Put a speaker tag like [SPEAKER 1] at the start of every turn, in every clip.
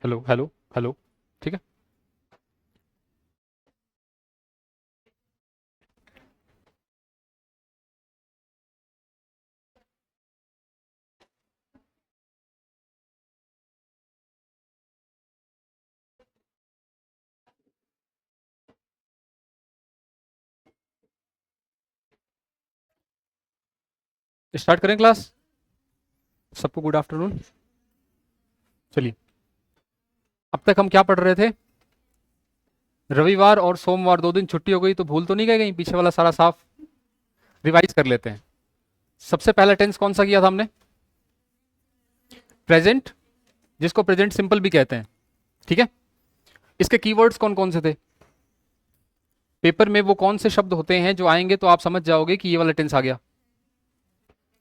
[SPEAKER 1] Hello hello hello. ठीक है। Start करें क्लास। सबको गुड आफ्टरनून। चलिए, अब तक हम क्या पढ़ रहे थे? रविवार और सोमवार 2 दिन छुट्टी हो गई तो भूल तो नहीं गए कहीं? पीछे वाला सारा साफ रिवाइज कर लेते हैं। सबसे पहला टेंस कौन सा किया था हमने? प्रेजेंट, जिसको प्रेजेंट सिंपल भी कहते हैं। ठीक है। इसके कीवर्ड्स कौन कौन से थे? पेपर में वो कौन से शब्द होते हैं जो आएंगे तो आप समझ जाओगे कि ये वाला टेंस आ गया?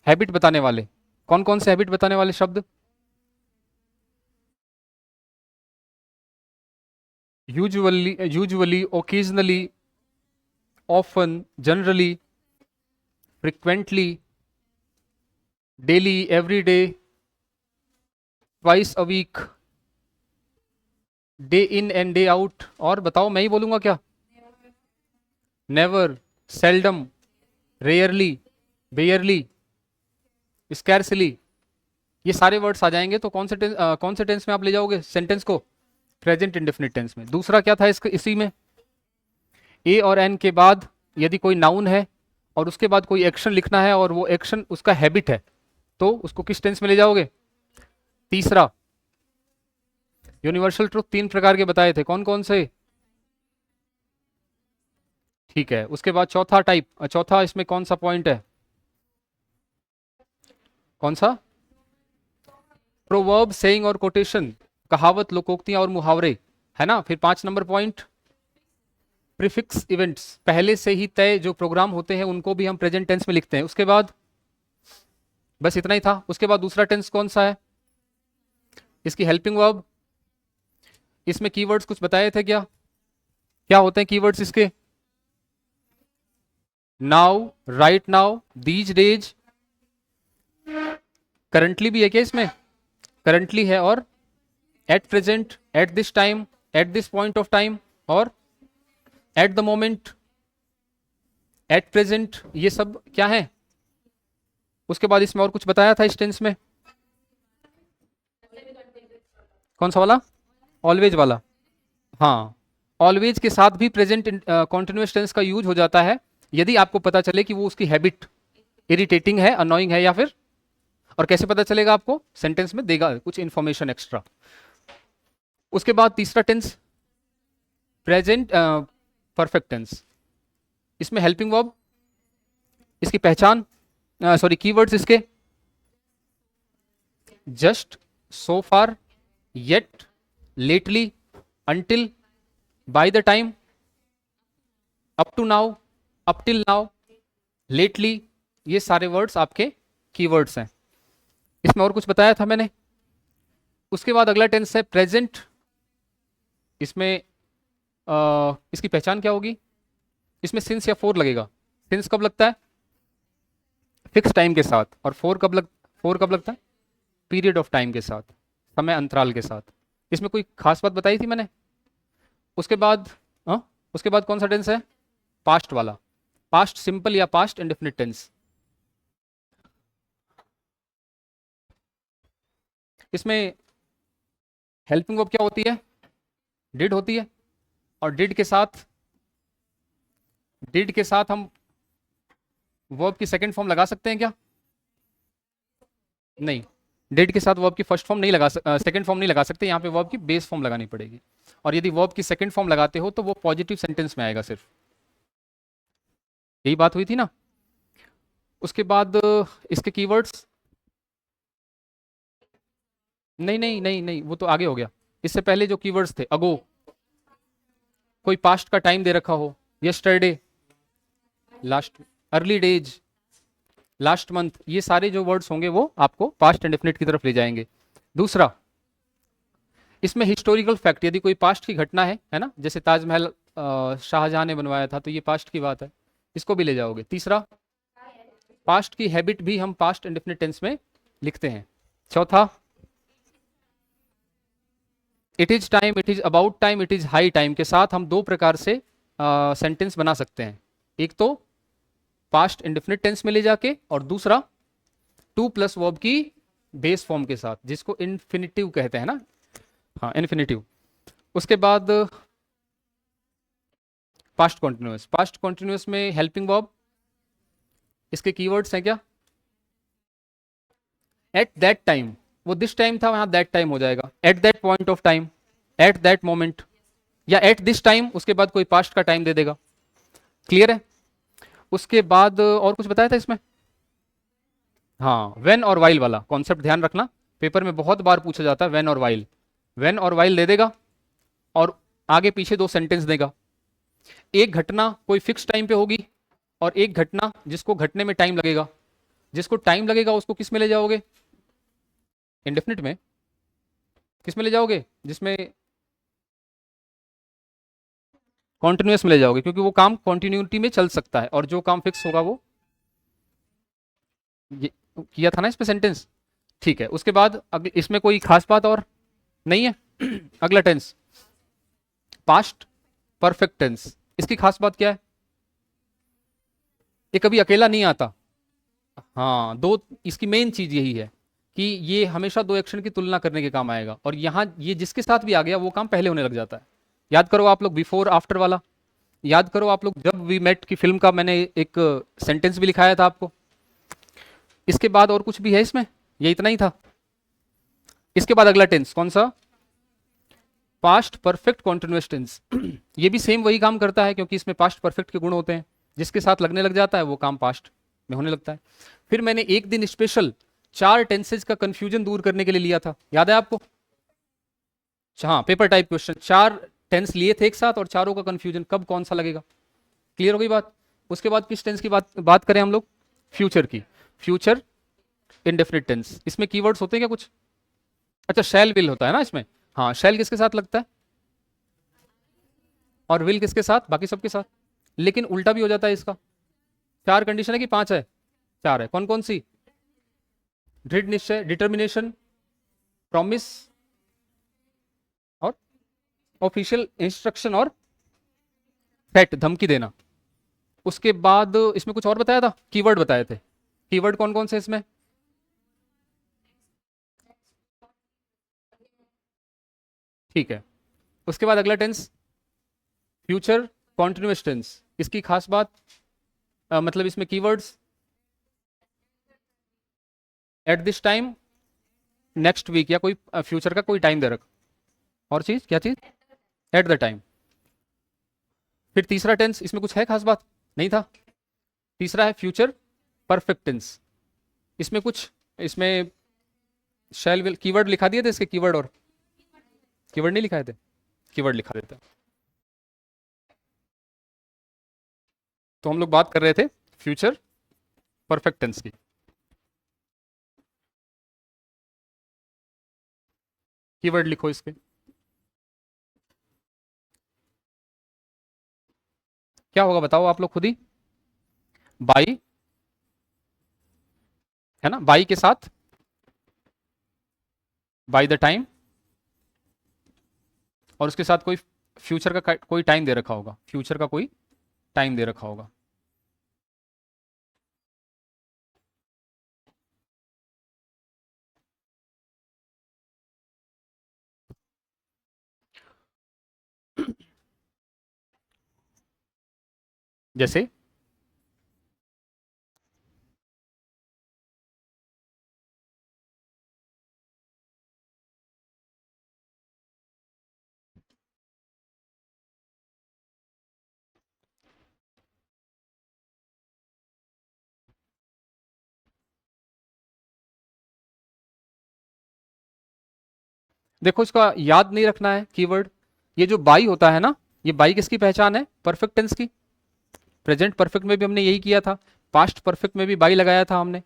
[SPEAKER 1] हैबिट बताने वाले। कौन कौन से हैबिट बताने वाले शब्द? Usually, usually, occasionally, often, generally, frequently, daily, every day, twice a week, day in and day out. और बताओ, मैं ही बोलूंगा क्या? Never, seldom, rarely, barely, scarcely. ये सारे वर्ड्स आ जाएंगे तो कौन से टेंस में आप ले जाओगे सेंटेंस को? प्रेजेंट इंडेफिनिट टेंस में। दूसरा क्या था इसी में? ए और एन के बाद यदि कोई नाउन है और उसके बाद कोई एक्शन लिखना है और वो एक्शन उसका हैबिट है तो उसको किस टेंस में ले जाओगे? तीसरा, यूनिवर्सल ट्रुथ 3 प्रकार के बताए थे, कौन कौन से? ठीक है। उसके बाद चौथा टाइप, चौथा इसमें कौन सा पॉइंट है? कौन सा? प्रोवर्ब, सेइंग और कोटेशन, कहावत, लोकोक्तियां और मुहावरे, है ना। फिर 5 नंबर पॉइंट, प्रीफिक्स इवेंट्स, पहले से ही तय जो प्रोग्राम होते हैं उनको भी हम प्रेजेंट टेंस में लिखते हैं। उसके बाद बस इतना ही था। उसके बाद दूसरा टेंस कौन सा है? इसकी हेल्पिंग वर्ब। इसमें कीवर्ड्स कुछ बताए थे क्या? क्या होते हैं कीवर्ड्स इसके? Now, right now, these days, currently भी है क्या इसमें? करंटली है, और at present, at this time, at this point of time, और at the moment, at present, ये सब क्या है? उसके बाद इसमें और कुछ बताया था इस टेंस में? कौन सा वाला? ऑलवेज वाला। हाँ, ऑलवेज के साथ भी प्रेजेंट कॉन्टिन्यूस टेंस का यूज हो जाता है यदि आपको पता चले कि वो उसकी हैबिट इरिटेटिंग है, अनोइंग है या फिर। और कैसे पता चलेगा आपको? सेंटेंस में देगा कुछ इंफॉर्मेशन एक्स्ट्रा। उसके बाद तीसरा टेंस, प्रेजेंट परफेक्ट टेंस। इसमें हेल्पिंग वर्ब, इसकी पहचान, सॉरी कीवर्ड्स इसके: just, so far, yet, lately, until, by the time, up to now, up till now, lately. ये सारे वर्ड्स आपके कीवर्ड्स हैं। इसमें और कुछ बताया था मैंने? उसके बाद अगला टेंस है प्रेजेंट। इसमें इसकी पहचान क्या होगी? इसमें सिंस या फोर लगेगा। सिंस कब लगता है? फिक्स टाइम के साथ। और फोर कब लगता है? पीरियड ऑफ टाइम के साथ, समय अंतराल के साथ। इसमें कोई खास बात बताई थी मैंने? उसके बाद उसके बाद कौन सा टेंस है? पास्ट वाला। पास्ट सिंपल या पास्ट इंडेफिनिट टेंस। इसमें हेल्पिंग वर्ब क्या होती है? डिड होती है। और डिड के साथ हम वर्ब की सेकंड फॉर्म लगा सकते हैं क्या? नहीं, डिड के साथ वर्ब की फर्स्ट फॉर्म नहीं सेकंड फॉर्म नहीं लगा सकते। यहाँ पे वर्ब की बेस फॉर्म लगानी पड़ेगी। और यदि वर्ब की सेकंड फॉर्म लगाते हो तो वो पॉजिटिव सेंटेंस में आएगा सिर्फ। यही बात हुई थी ना। उसके बाद इसके कीवर्ड्स, नहीं नहीं नहीं नहीं, वो तो आगे हो गया। इससे पहले जो कीवर्ड्स थे, अगो, कोई पास्ट का टाइम दे रखा हो, yesterday, last, early days, last month, ये सारे जो वर्ड्स होंगे वो आपको पास्ट इंडेफिनिट की तरफ ले जाएंगे। दूसरा, इसमें हिस्टोरिकल फैक्ट, यदि कोई पास्ट की घटना है ना, जैसे ताजमहल शाहजहां ने बनवाया था तो ये पास्ट की बात है, इसको भी ले जाओगे। तीसरा, पास्ट की हैबिट भी हम पास्ट इंडेफिनिट टेंस में लिखते हैं। चौथा, it is time, it is about time, it is high time के साथ हम दो प्रकार से सेंटेंस बना सकते हैं। एक तो पास्ट इंडेफिनिट टेंस में ले जाके, और दूसरा टू प्लस वर्ब की बेस फॉर्म के साथ, जिसको इन्फिनिटिव कहते हैं ना। हाँ, इन्फिनिटिव। उसके बाद पास्ट कॉन्टिन्यूस। पास्ट कॉन्टिन्यूस में हेल्पिंग वर्ब, इसके कीवर्ड्स हैं क्या? एट दैट टाइम, वो दिस टाइम था, वहां दैट टाइम हो जाएगा। At that point of time, at that moment, या एट दिस टाइम, उसके बाद कोई पास्ट का टाइम दे देगा। क्लियर है? उसके बाद और कुछ बताया था इसमें? हाँ, वेन और वाइल वाला कॉन्सेप्ट ध्यान रखना, पेपर में बहुत बार पूछा जाता है वेन और वाइल। वेन और वाइल दे देगा और आगे पीछे दो सेंटेंस देगा। एक घटना कोई फिक्स टाइम पे होगी, और एक घटना जिसको घटने में टाइम लगेगा। जिसको टाइम लगेगा उसको किस में ले जाओगे? इंडेफिनिट में। किस में ले जाओगे? जिसमें कॉन्टिन्यूस में ले जाओगे, क्योंकि वो काम कॉन्टिन्यूटी में चल सकता है, और जो काम फिक्स होगा वो ये किया था ना इस पे सेंटेंस। ठीक है, उसके बाद इसमें कोई खास बात और नहीं है। अगला टेंस पास्ट परफेक्ट टेंस, इसकी खास बात क्या है? ये कभी अकेला नहीं आता। हाँ, दो, इसकी मेन चीज यही है कि ये हमेशा दो एक्शन की तुलना करने के काम आएगा, और यहां ये जिसके साथ भी आ गया वो काम पहले होने लग जाता है। याद करो आप लोग बिफोर आफ्टर वाला, याद करो आप लोग जब वी मेट की फिल्म का मैंने एक सेंटेंस भी लिखाया था आपको। इसके बाद और कुछ भी है इसमें? ये इतना ही था। इसके बाद अगला टेंस कौन सा? Past perfect continuous tense. ये भी सेम वही काम करता है, क्योंकि इसमें पास्ट परफेक्ट के गुण होते हैं। जिसके साथ लगने लग जाता है वो काम पास्ट में होने लगता है। फिर मैंने एक दिन स्पेशल चार टेंसेज का कंफ्यूजन दूर करने के लिए लिया था, याद है आपको? हाँ, पेपर टाइप क्वेश्चन, चार टेंस लिए थे एक साथ, और चारों का कंफ्यूजन कब कौन सा लगेगा। क्लियर हो गई बात? उसके बाद किस टेंस की बात करें हम लोग? फ्यूचर की। फ्यूचर इंडेफिनिट टेंस, इसमें कीवर्ड्स होते हैं क्या कुछ? अच्छा, शैल विल होता है ना इसमें। हाँ, शैल किसके साथ लगता है? और विल किसके साथ? बाकी सबके साथ। लेकिन उल्टा भी हो जाता है इसका। चार कंडीशन है कि पांच है? चार है। कौन कौन सी? दृढ़ निश्चय, डिटर्मिनेशन, प्रॉमिस, और ऑफिशियल इंस्ट्रक्शन, और थ्रेट, धमकी देना। उसके बाद इसमें कुछ और बताया था, कीवर्ड बताए थे। कीवर्ड कौन कौन से इसमें? ठीक है। उसके बाद अगला टेंस फ्यूचर कॉन्टिन्यूअस टेंस, इसकी खास बात मतलब इसमें keywords at this time, next week, या कोई फ्यूचर का कोई टाइम दे रखा। और चीज क्या चीज? At the time. फिर तीसरा टेंस, इसमें कुछ है खास बात? नहीं था। तीसरा है फ्यूचर परफेक्ट टेंस। इसमें कुछ, इसमें शैल विल कीवर्ड लिखा दिए थे इसके, कीवर्ड और कीवर्ड नहीं लिखाए थे? कीवर्ड लिखा देते। तो हम लोग बात कर रहे थे फ्यूचर परफेक्ट टेंस की। कीवर्ड लिखो इसके। क्या होगा बताओ आप लोग खुद ही। बाई, है ना, बाई के साथ बाई द टाइम, और उसके साथ कोई फ्यूचर का कोई टाइम दे रखा होगा। फ्यूचर का कोई टाइम दे रखा होगा। जैसे देखो, इसका याद नहीं रखना है कीवर्ड। ये जो बाई होता है ना, ये बाई किसकी पहचान है? परफेक्ट टेंस की। प्रेजेंट परफेक्ट में भी हमने यही किया था, पास्ट परफेक्ट में भी बाई लगाया था हमने।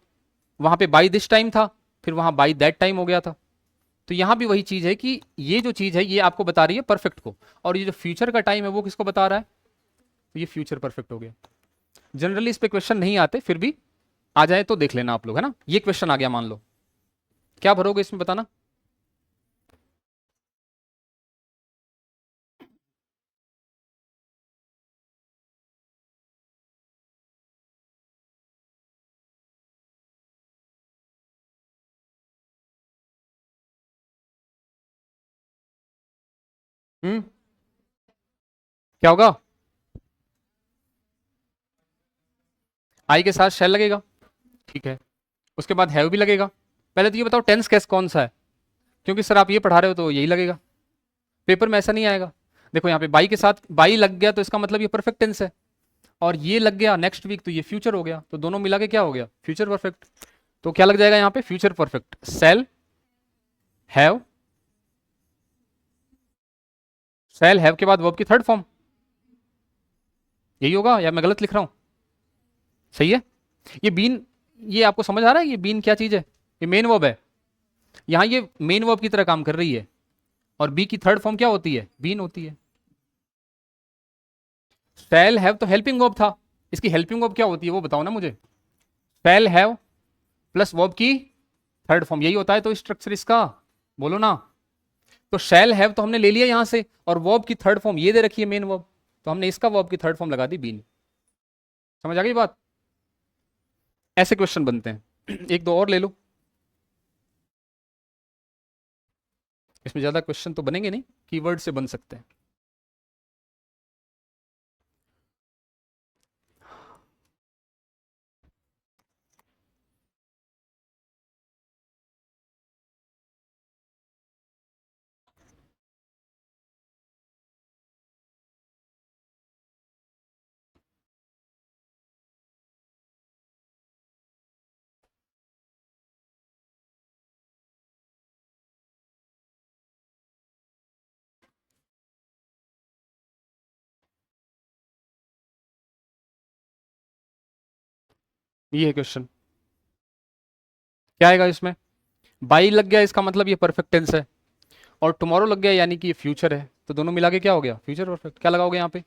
[SPEAKER 1] वहां पे बाई दिस टाइम था, फिर वहां बाई दैट टाइम हो गया था। तो यहां भी वही चीज है कि ये जो चीज है ये आपको बता रही है परफेक्ट को, और ये जो फ्यूचर का टाइम है वो किसको बता रहा है? तो ये फ्यूचर परफेक्ट हो गया। जनरली इस पे क्वेश्चन नहीं आते, फिर भी आ जाए तो देख लेना आप लोग, है ना। ये क्वेश्चन आ गया मान लो, क्या भरोगे इसमें बताना? क्या होगा? आई के साथ शैल लगेगा, ठीक है। उसके बाद हैव भी लगेगा। पहले तो ये बताओ टेंस कैस कौन सा है, क्योंकि सर आप ये पढ़ा रहे हो तो यही लगेगा, पेपर में ऐसा नहीं आएगा। देखो यहाँ पे बाई के साथ बाई लग गया तो इसका मतलब ये परफेक्ट टेंस है, और ये लग गया नेक्स्ट वीक तो ये फ्यूचर हो गया, तो दोनों मिला के क्या हो गया? Future perfect. तो क्या लग जाएगा यहाँ पे? Future perfect, shall have, shall have के बाद वर्ब की थर्ड फॉर्म, यही होगा या मैं गलत लिख रहा हूं? सही है। ये बीन, ये आपको समझ आ रहा है ये बीन क्या चीज है? ये मेन वर्ब है, यहां ये मेन वर्ब की तरह काम कर रही है, और बी की थर्ड फॉर्म क्या होती है? बीन होती है। शैल हैव तो हेल्पिंग वर्ब था, इसकी हेल्पिंग वर्ब क्या होती है वो बताओ ना मुझे। शैल हैव प्लस वर्ब की थर्ड फॉर्म, यही होता है तो स्ट्रक्चर इसका, बोलो ना। तो शैल हैव तो हमने ले लिया यहां से, और वर्ब की थर्ड फॉर्म ये दे रखी है मेन वर्ब, तो हमने इसका वर्ब की थर्ड फॉर्म लगा दी बीन। समझ आ गई बात? ऐसे क्वेश्चन बनते हैं। एक दो और ले लो, इसमें ज्यादा क्वेश्चन तो बनेंगे नहीं, कीवर्ड से बन सकते हैं। ये है क्वेश्चन, क्या आएगा इसमें? बाई लग गया इसका मतलब ये परफेक्ट टेंस है, और टुमारो लग गया यानी कि ये फ्यूचर है, तो दोनों मिला के क्या हो गया? Future perfect. क्या लगाओगे यहाँ पे?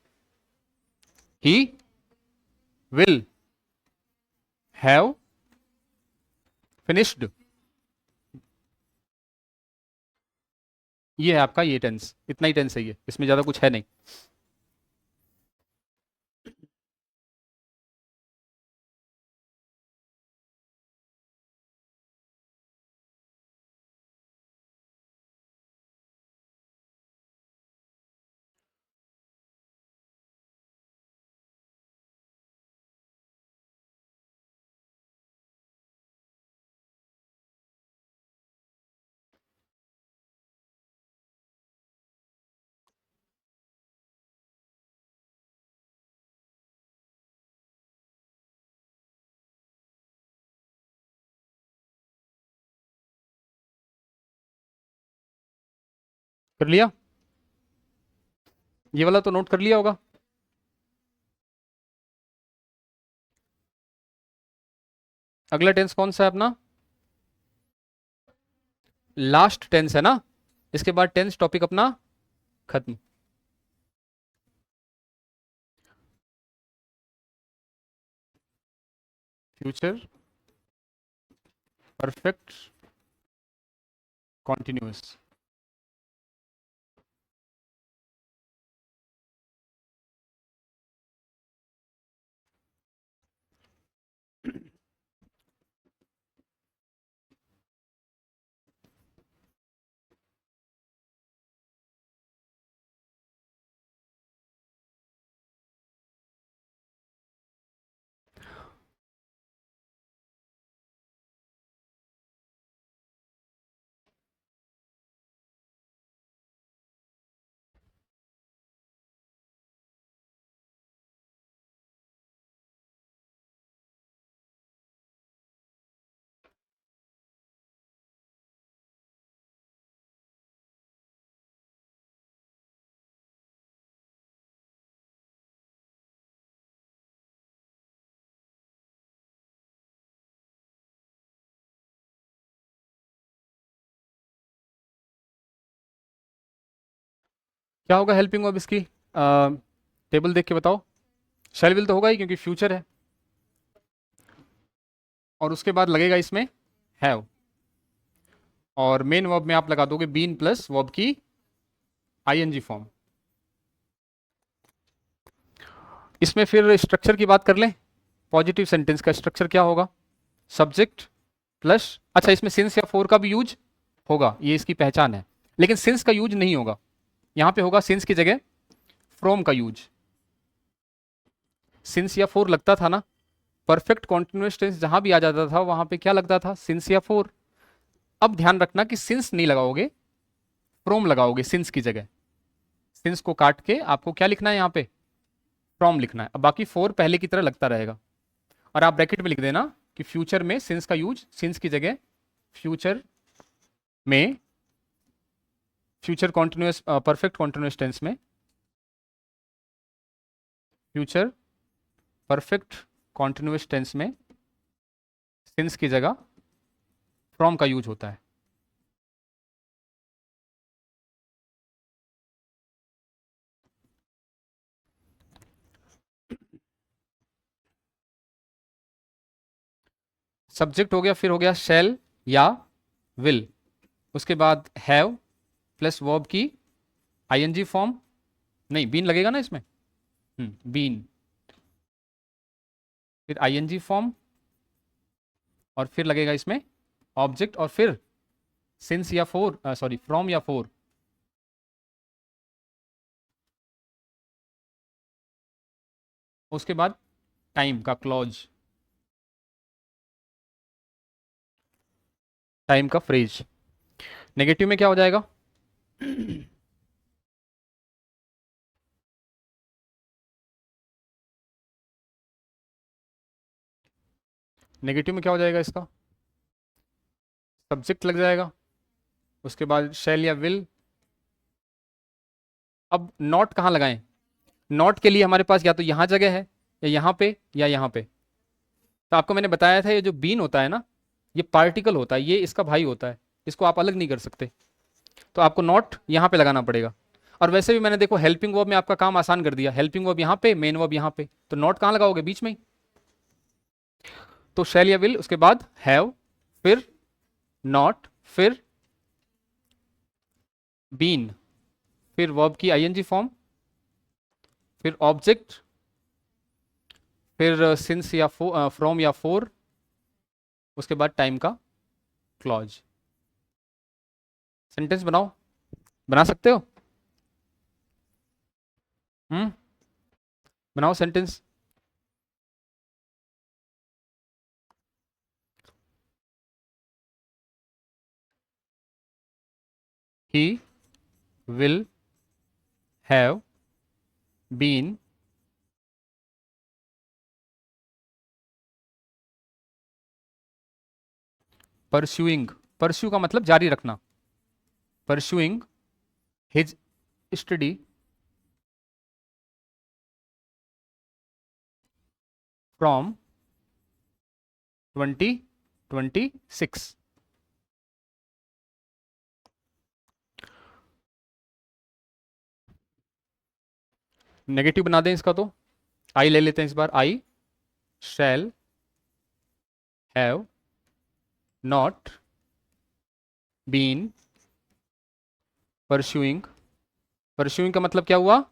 [SPEAKER 1] ही विल हैव फिनिश्ड, ये है आपका ये टेंस, इतना ही टेंस है ये, इसमें ज्यादा कुछ है नहीं। कर लिया? ये वाला तो नोट कर लिया होगा। अगला टेंस कौन सा है अपना? लास्ट टेंस है ना, इसके बाद टेंस टॉपिक अपना खत्म। Future perfect continuous. क्या होगा हेल्पिंग वर्ब इसकी? टेबल देख के बताओ। शैल विल तो होगा ही क्योंकि फ्यूचर है, और उसके बाद लगेगा इसमें हैव, और मेन वर्ब में आप लगा दोगे बीन प्लस वर्ब की आईएनजी फॉर्म। इसमें फिर स्ट्रक्चर की बात कर लें। पॉजिटिव सेंटेंस का स्ट्रक्चर क्या होगा? सब्जेक्ट प्लस, अच्छा इसमें सिंस या फोर का भी यूज होगा, ये इसकी पहचान है, लेकिन सिंस का यूज नहीं होगा, यहां पे होगा सिंस की जगह फ्रॉम का यूज। सिंस या फोर लगता था ना, परफेक्ट कॉन्टिन्यूस टेंस जहां भी आ जाता था वहां पे क्या लगता था, सिंस या फोर। अब ध्यान रखना कि सिंस नहीं लगाओगे, फ्रॉम लगाओगे सिंस की जगह। सिंस को काट के आपको क्या लिखना है यहाँ पे, फ्रॉम लिखना है। अब बाकी फोर पहले की तरह लगता रहेगा। और आप ब्रैकेट में लिख देना कि फ्यूचर में सिंस का यूज, सिंस की जगह फ्यूचर में, future continuous perfect continuous tense में, फ्यूचर परफेक्ट कॉन्टिन्यूस टेंस में सिंस की जगह फ्रॉम का यूज होता है। सब्जेक्ट हो गया, फिर हो गया शैल या विल, उसके बाद हैव प्लस वर्ब की आईएनजी फॉर्म, नहीं बीन लगेगा ना इसमें, बीन, फिर आईएनजी फॉर्म, और फिर लगेगा इसमें ऑब्जेक्ट, और फिर सिंस या फोर, सॉरी फ्रॉम या फोर। उसके बाद टाइम का क्लॉज, टाइम का फ्रेज। नेगेटिव में क्या हो जाएगा, नेगेटिव में क्या हो जाएगा इसका, सब्जेक्ट लग जाएगा, उसके बाद शैल या विल। अब नॉट कहाँ लगाएं, नॉट के लिए हमारे पास या तो यहां जगह है, या यहां पे, या यहां पे। तो आपको मैंने बताया था ये जो बीन होता है ना, ये पार्टिकल होता है, ये इसका भाई होता है, इसको आप अलग नहीं कर सकते। तो आपको नॉट यहां पे लगाना पड़ेगा। और वैसे भी मैंने देखो हेल्पिंग वर्ब में आपका काम आसान कर दिया, हेल्पिंग वर्ब यहां पे, मेन वर्ब यहां पे, तो नॉट कहां लगाओगे, बीच में ही। तो शैल या विल, उसके बाद हैव, फिर नॉट, फिर बीन, फिर वर्ब की आईएनजी फॉर्म, फिर ऑब्जेक्ट, फिर सिंस या फ्रॉम या फोर, उसके बाद टाइम का क्लॉज। सेंटेंस बनाओ, बना सकते हो, हम्म, बनाओ sentence. He will have been pursuing, pursue का मतलब जारी रखना, pursuing his study from 2026। Negative बना दें इसका तो, आई ले लेते हैं इस बार, I shall have not been pursuing. Pursuing का मतलब क्या हुआ,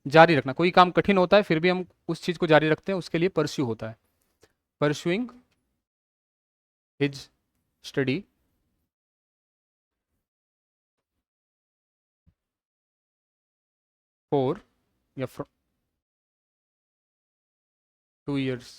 [SPEAKER 1] जारी रखना। कोई काम कठिन होता है फिर भी हम उस चीज को जारी रखते हैं, उसके लिए परस्यू होता है। परस्यूइंग हिज स्टडी फॉर या 2 years।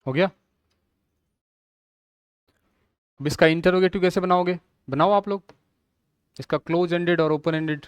[SPEAKER 1] हो गया। अब इसका इंटरोगेटिव कैसे बनाओगे, बनाओ आप लोग इसका क्लोज एंडेड और ओपन एंडेड।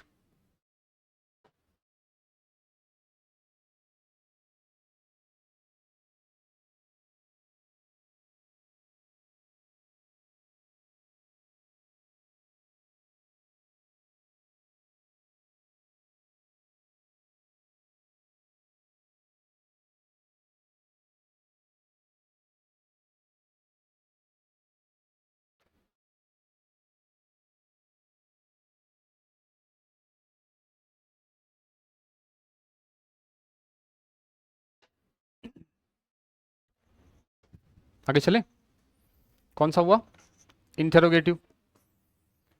[SPEAKER 1] आगे चले, कौन सा हुआ, इंटेरोगेटिव।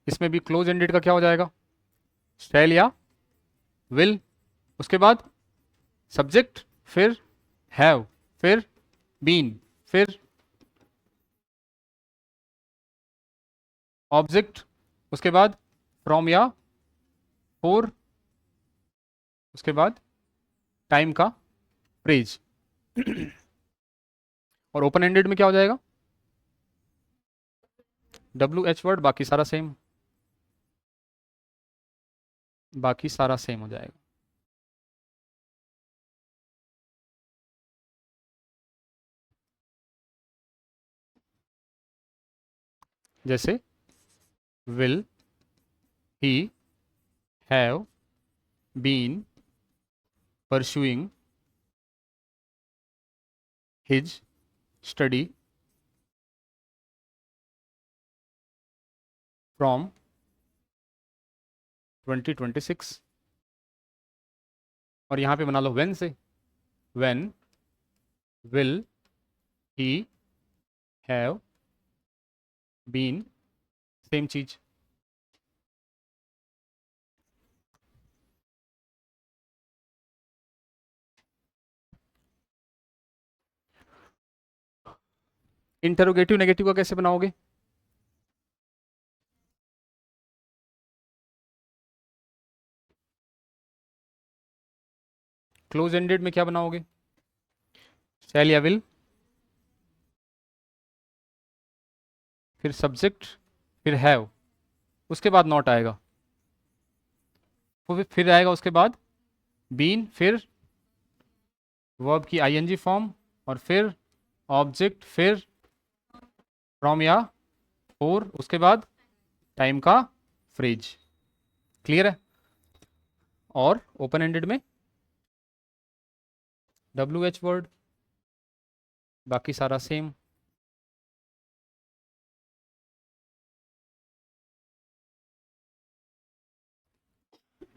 [SPEAKER 1] इसमें भी क्लोज एंडेड का क्या हो जाएगा, शैल या विल, उसके बाद सब्जेक्ट, फिर हैव, फिर बीन, फिर ऑब्जेक्ट, उसके बाद फ्रॉम या फोर, उसके बाद टाइम का फ्रेज। और ओपन एंडेड में क्या हो जाएगा, WH वर्ड, बाकी सारा सेम, बाकी सारा सेम हो जाएगा। जैसे will he have been pursuing his study from 2026। और यहां पे बना लो व्हेन से, when will he have been, same चीज। इंटरोगेटिव नेगेटिव का कैसे बनाओगे, क्लोज एंडेड में क्या बनाओगे, शैल या विल, फिर सब्जेक्ट, फिर हैव, उसके बाद नॉट आएगा, फिर आएगा उसके बाद बीन, फिर वर्ब की आईएनजी फॉर्म, और फिर ऑब्जेक्ट, फिर फ्रॉम या फोर, उसके बाद टाइम का फ्रेज। क्लियर है। और ओपन एंडेड में WH वर्ड, बाकी सारा सेम।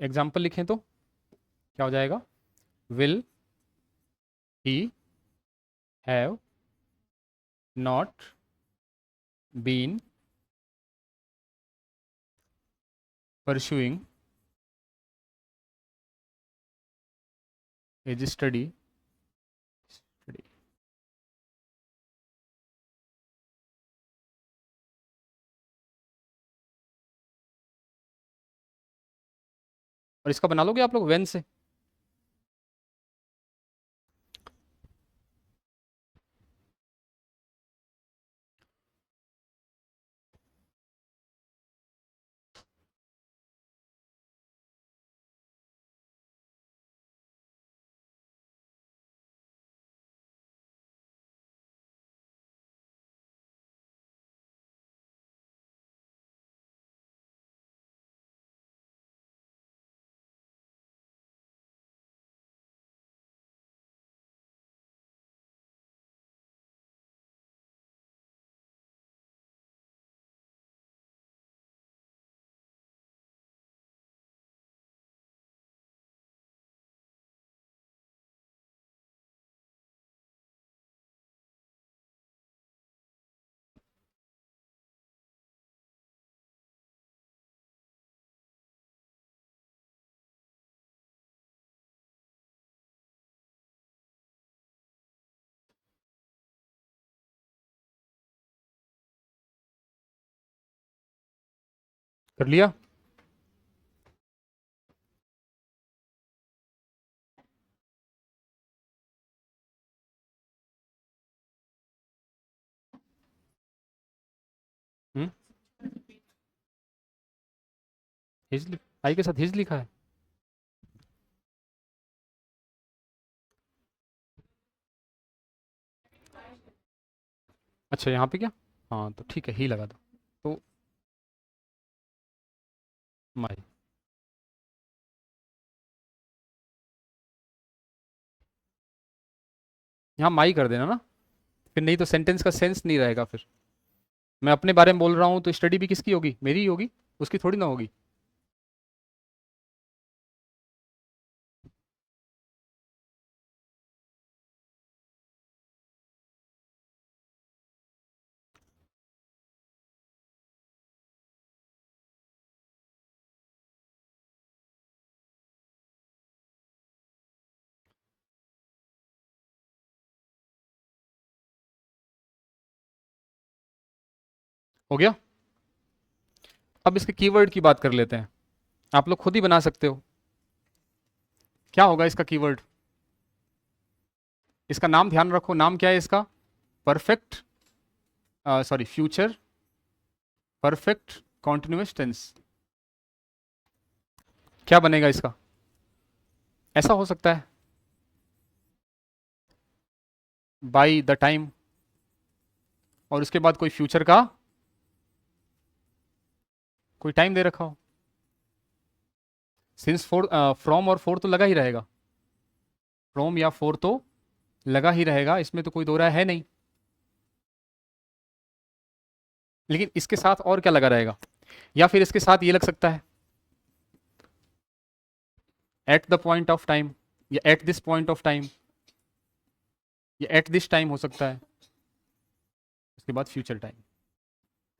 [SPEAKER 1] एग्जाम्पल लिखें तो क्या हो जाएगा, will he have not been pursuing his study. और इसका बना लोगे आप लोग वेन से, कर लिया। हम्म, हिज, आई के साथ हिज लिखा है। अच्छा यहाँ पे क्या, हाँ तो ठीक है, ही लगा दो, तो माई। यहाँ माई कर देना ना, फिर नहीं तो सेंटेंस का सेंस नहीं रहेगा फिर। मैं अपने बारे में बोल रहा हूँ तो स्टडी भी किसकी होगी, मेरी ही होगी, उसकी थोड़ी ना होगी। हो गया। अब इसके कीवर्ड की बात कर लेते हैं, आप लोग खुद ही बना सकते हो। क्या होगा इसका कीवर्ड? इसका नाम ध्यान रखो, नाम क्या है इसका? Perfect, sorry, future perfect continuous tense. क्या बनेगा इसका? ऐसा हो सकता है, बाई द टाइम, और उसके बाद कोई फ्यूचर का कोई टाइम दे रखा हो। सिंस फोर, फ्रॉम और फोर तो लगा ही रहेगा, फ्रॉम या फोर तो लगा ही रहेगा, इसमें तो कोई दो राय है नहीं। लेकिन इसके साथ और क्या लगा रहेगा? या फिर इसके साथ ये लग सकता है, at the point of time, या at this point of time, या एट दिस टाइम हो सकता है। उसके बाद फ्यूचर टाइम।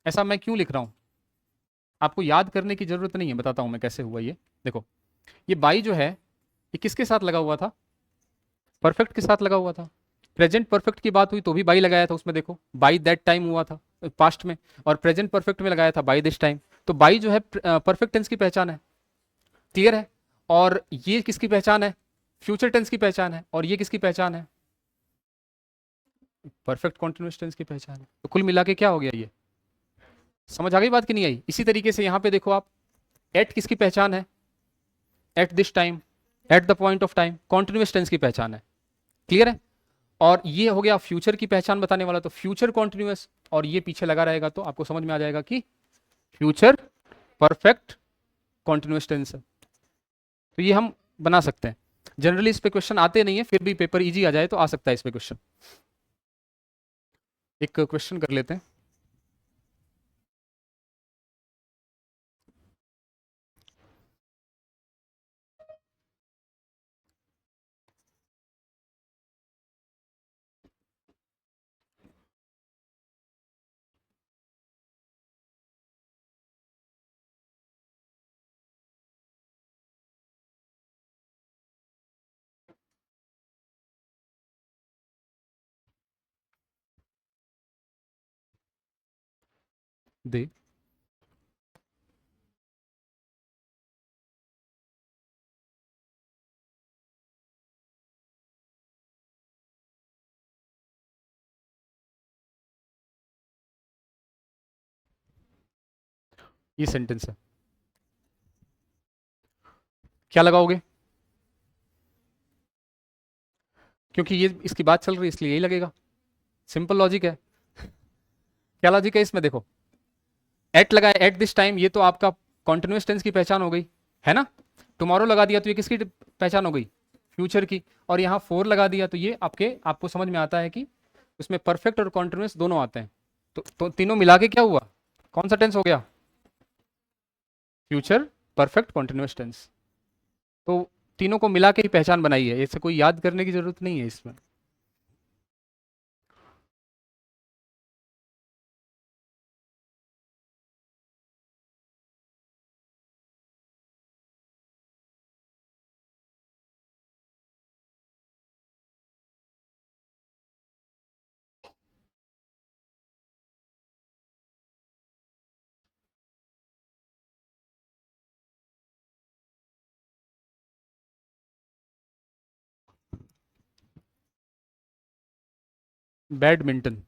[SPEAKER 1] ऐसा मैं क्यों लिख रहा हूं? आपको याद करने की जरूरत नहीं है, बताता हूं मैं कैसे हुआ ये। देखो, ये बाई जो है, ये किसके साथ लगा हुआ था? परफेक्ट के साथ लगा हुआ था। प्रेजेंट परफेक्ट की बात हुई तो भी बाई लगाया था उसमें, देखो बाई दैट टाइम हुआ था पास्ट में, और प्रेजेंट परफेक्ट में लगाया था बाई दिस टाइम। तो बाई जो है परफेक्ट टेंस की पहचान है। क्लियर है? और ये किसकी पहचान है? फ्यूचर टेंस की पहचान है। और ये किसकी पहचान है? परफेक्ट कॉन्टिन्यूअस टेंस की पहचान है। तो कुल मिला के क्या हो गया ये? समझ आ गई बात कि नहीं आई? इसी तरीके से यहां पे देखो आप, एट किसकी पहचान है? At this time, at the point of time, continuous tense की पहचान है। क्लियर है? और ये हो गया फ्यूचर की पहचान बताने वाला, तो फ्यूचर कॉन्टिन्यूअस, और ये पीछे लगा रहेगा तो आपको समझ में आ जाएगा कि फ्यूचर परफेक्ट कॉन्टिन्यूअस टेंस है। तो ये हम बना सकते हैं। जनरली इस पे क्वेश्चन आते नहीं है, फिर भी पेपर इजी आ जाए तो आ सकता है इस पे क्वेश्चन। एक क्वेश्चन कर लेते हैं। दे, ये सेंटेंस है। क्या लगाओगे? क्योंकि ये इसकी बात चल रही है इसलिए यही लगेगा। सिंपल लॉजिक है। क्या लॉजिक है इसमें? देखो, एट लगाए, एट दिस टाइम, ये तो आपका कॉन्टिन्यूस टेंस की पहचान हो गई, है ना? टुमारो लगा दिया तो ये किसकी पहचान हो गई? फ्यूचर की। और यहाँ फोर लगा दिया तो ये आपको समझ में आता है कि उसमें परफेक्ट और कॉन्टिन्यूस दोनों आते हैं। तो तीनों मिला के क्या हुआ? कौन सा टेंस हो गया? Future perfect continuous tense. तो तीनों को मिला के ही पहचान बनाई है, इससे कोई याद करने की जरूरत नहीं है इसमें। बैडमिंटन।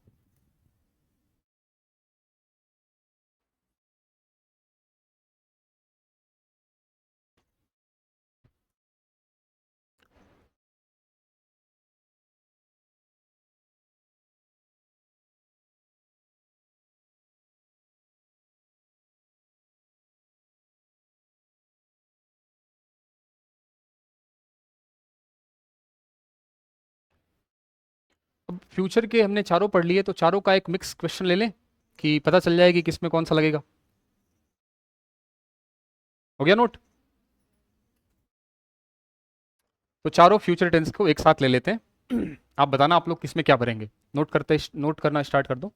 [SPEAKER 1] अब फ्यूचर के हमने चारों पढ़ लिए, तो चारों का एक मिक्स क्वेश्चन ले लें कि पता चल जाए कि किसमें कौन सा लगेगा। हो गया नोट? तो चारों फ्यूचर टेंस को एक साथ ले लेते हैं। आप बताना आप लोग किसमें क्या भरेंगे। नोट करना स्टार्ट कर दो।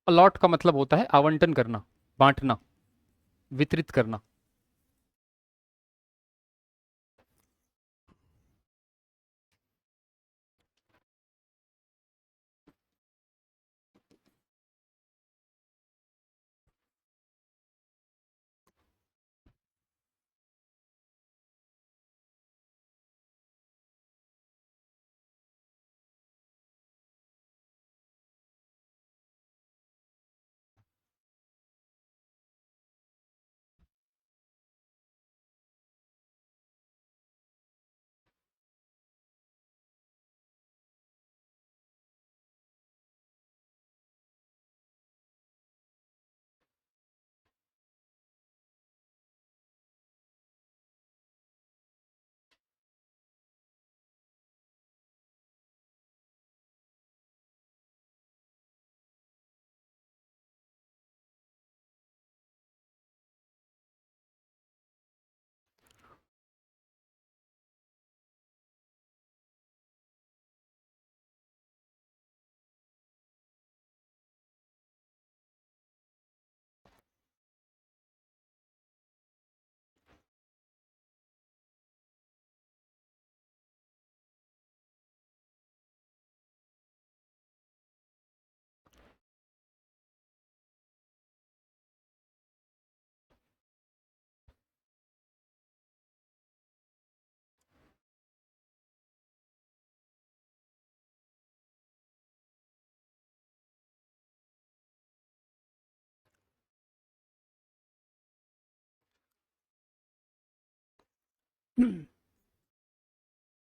[SPEAKER 1] अलॉट का मतलब होता है आवंटन करना, बांटना, वितरित करना।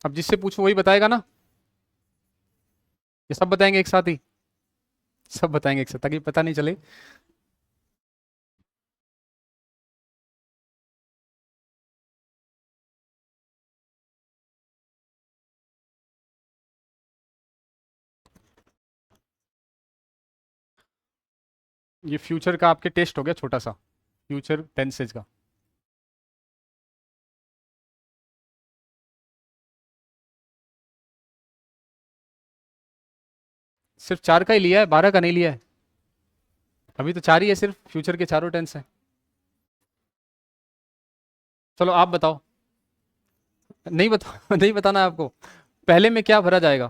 [SPEAKER 1] अब जिससे पूछो वही बताएगा ना, ये सब बताएंगे एक साथ ही, सब बताएंगे एक साथ ताकि पता नहीं चले। ये फ्यूचर का आपके टेस्ट हो गया छोटा सा, फ्यूचर टेंसेज का। सिर्फ 4 का ही लिया है, 12 का नहीं लिया है। अभी तो 4 ही है, सिर्फ फ्यूचर के चारों टेंस हैं। चलो आप बताओ। नहीं बता नहीं बताना है आपको। पहले में क्या भरा जाएगा?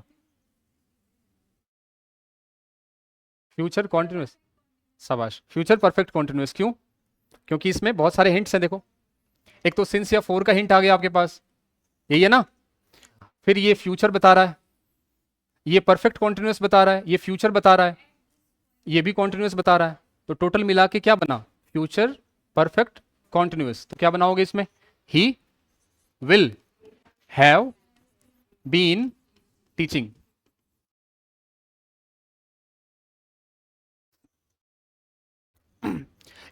[SPEAKER 1] Future continuous. शाबाश, फ्यूचर परफेक्ट कॉन्टिन्यूस। क्यों? क्योंकि इसमें बहुत सारे हिंट्स हैं, देखो। एक तो सिंस या फोर का हिंट आ गया आपके पास, यही है ना। फिर ये फ्यूचर बता रहा है, ये परफेक्ट कॉन्टिन्यूस बता रहा है, ये फ्यूचर बता रहा है, ये भी कॉन्टिन्यूस बता रहा है। तो टोटल मिला के क्या बना? Future perfect continuous. तो क्या बनाओगे इसमें? He will have been teaching.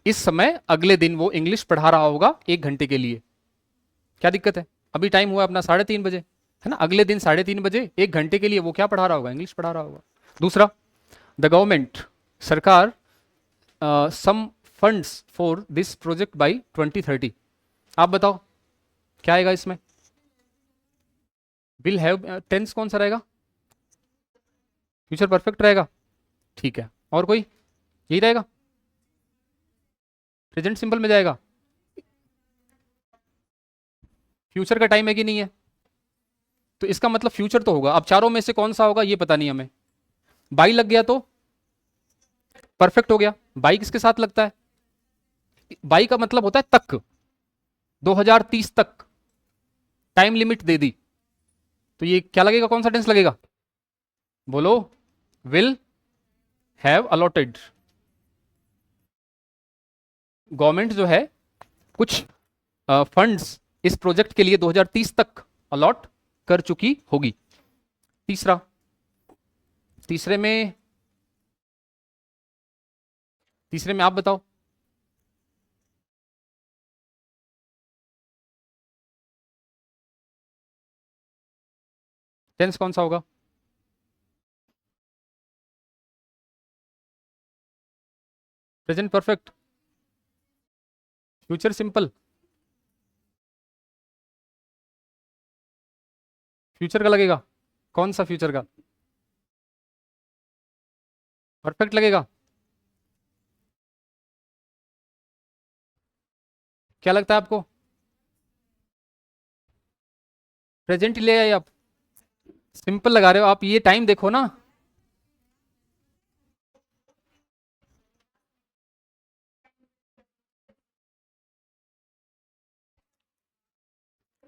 [SPEAKER 1] इस समय अगले दिन वो इंग्लिश पढ़ा रहा होगा 1 घंटे के लिए। क्या दिक्कत है? अभी टाइम हुआ अपना 3:30 बजे, है ना। अगले दिन 3:30 बजे 1 घंटे के लिए वो क्या पढ़ा रहा होगा? इंग्लिश पढ़ा रहा होगा। दूसरा, द गवर्नमेंट, सरकार, some funds for this project by 2030। आप बताओ क्या आएगा इसमें? विल हैव टेंस कौन सा रहेगा? फ्यूचर परफेक्ट रहेगा, ठीक है। और कोई? यही रहेगा, प्रेजेंट सिंपल में जाएगा। फ्यूचर का टाइम है कि नहीं है? तो इसका मतलब फ्यूचर तो होगा। अब चारों में से कौन सा होगा ये पता नहीं हमें। बाई लग गया तो परफेक्ट हो गया। बाई किसके साथ लगता है? बाई का मतलब होता है तक, 2030 तक टाइम लिमिट दे दी। तो ये क्या लगेगा? कौन सा टेंस लगेगा? बोलो। Will have allotted. गवर्नमेंट जो है कुछ फंड्स इस प्रोजेक्ट के लिए 2030 तक अलॉट कर चुकी होगी। तीसरा, तीसरे में, तीसरे में आप बताओ टेंस कौन सा होगा? Present perfect, future simple. Future का लगेगा, कौन सा फ्यूचर का? परफेक्ट लगेगा। क्या लगता है आपको? प्रेजेंट ले आए आप? सिंपल लगा रहे हो आप, ये टाइम देखो ना।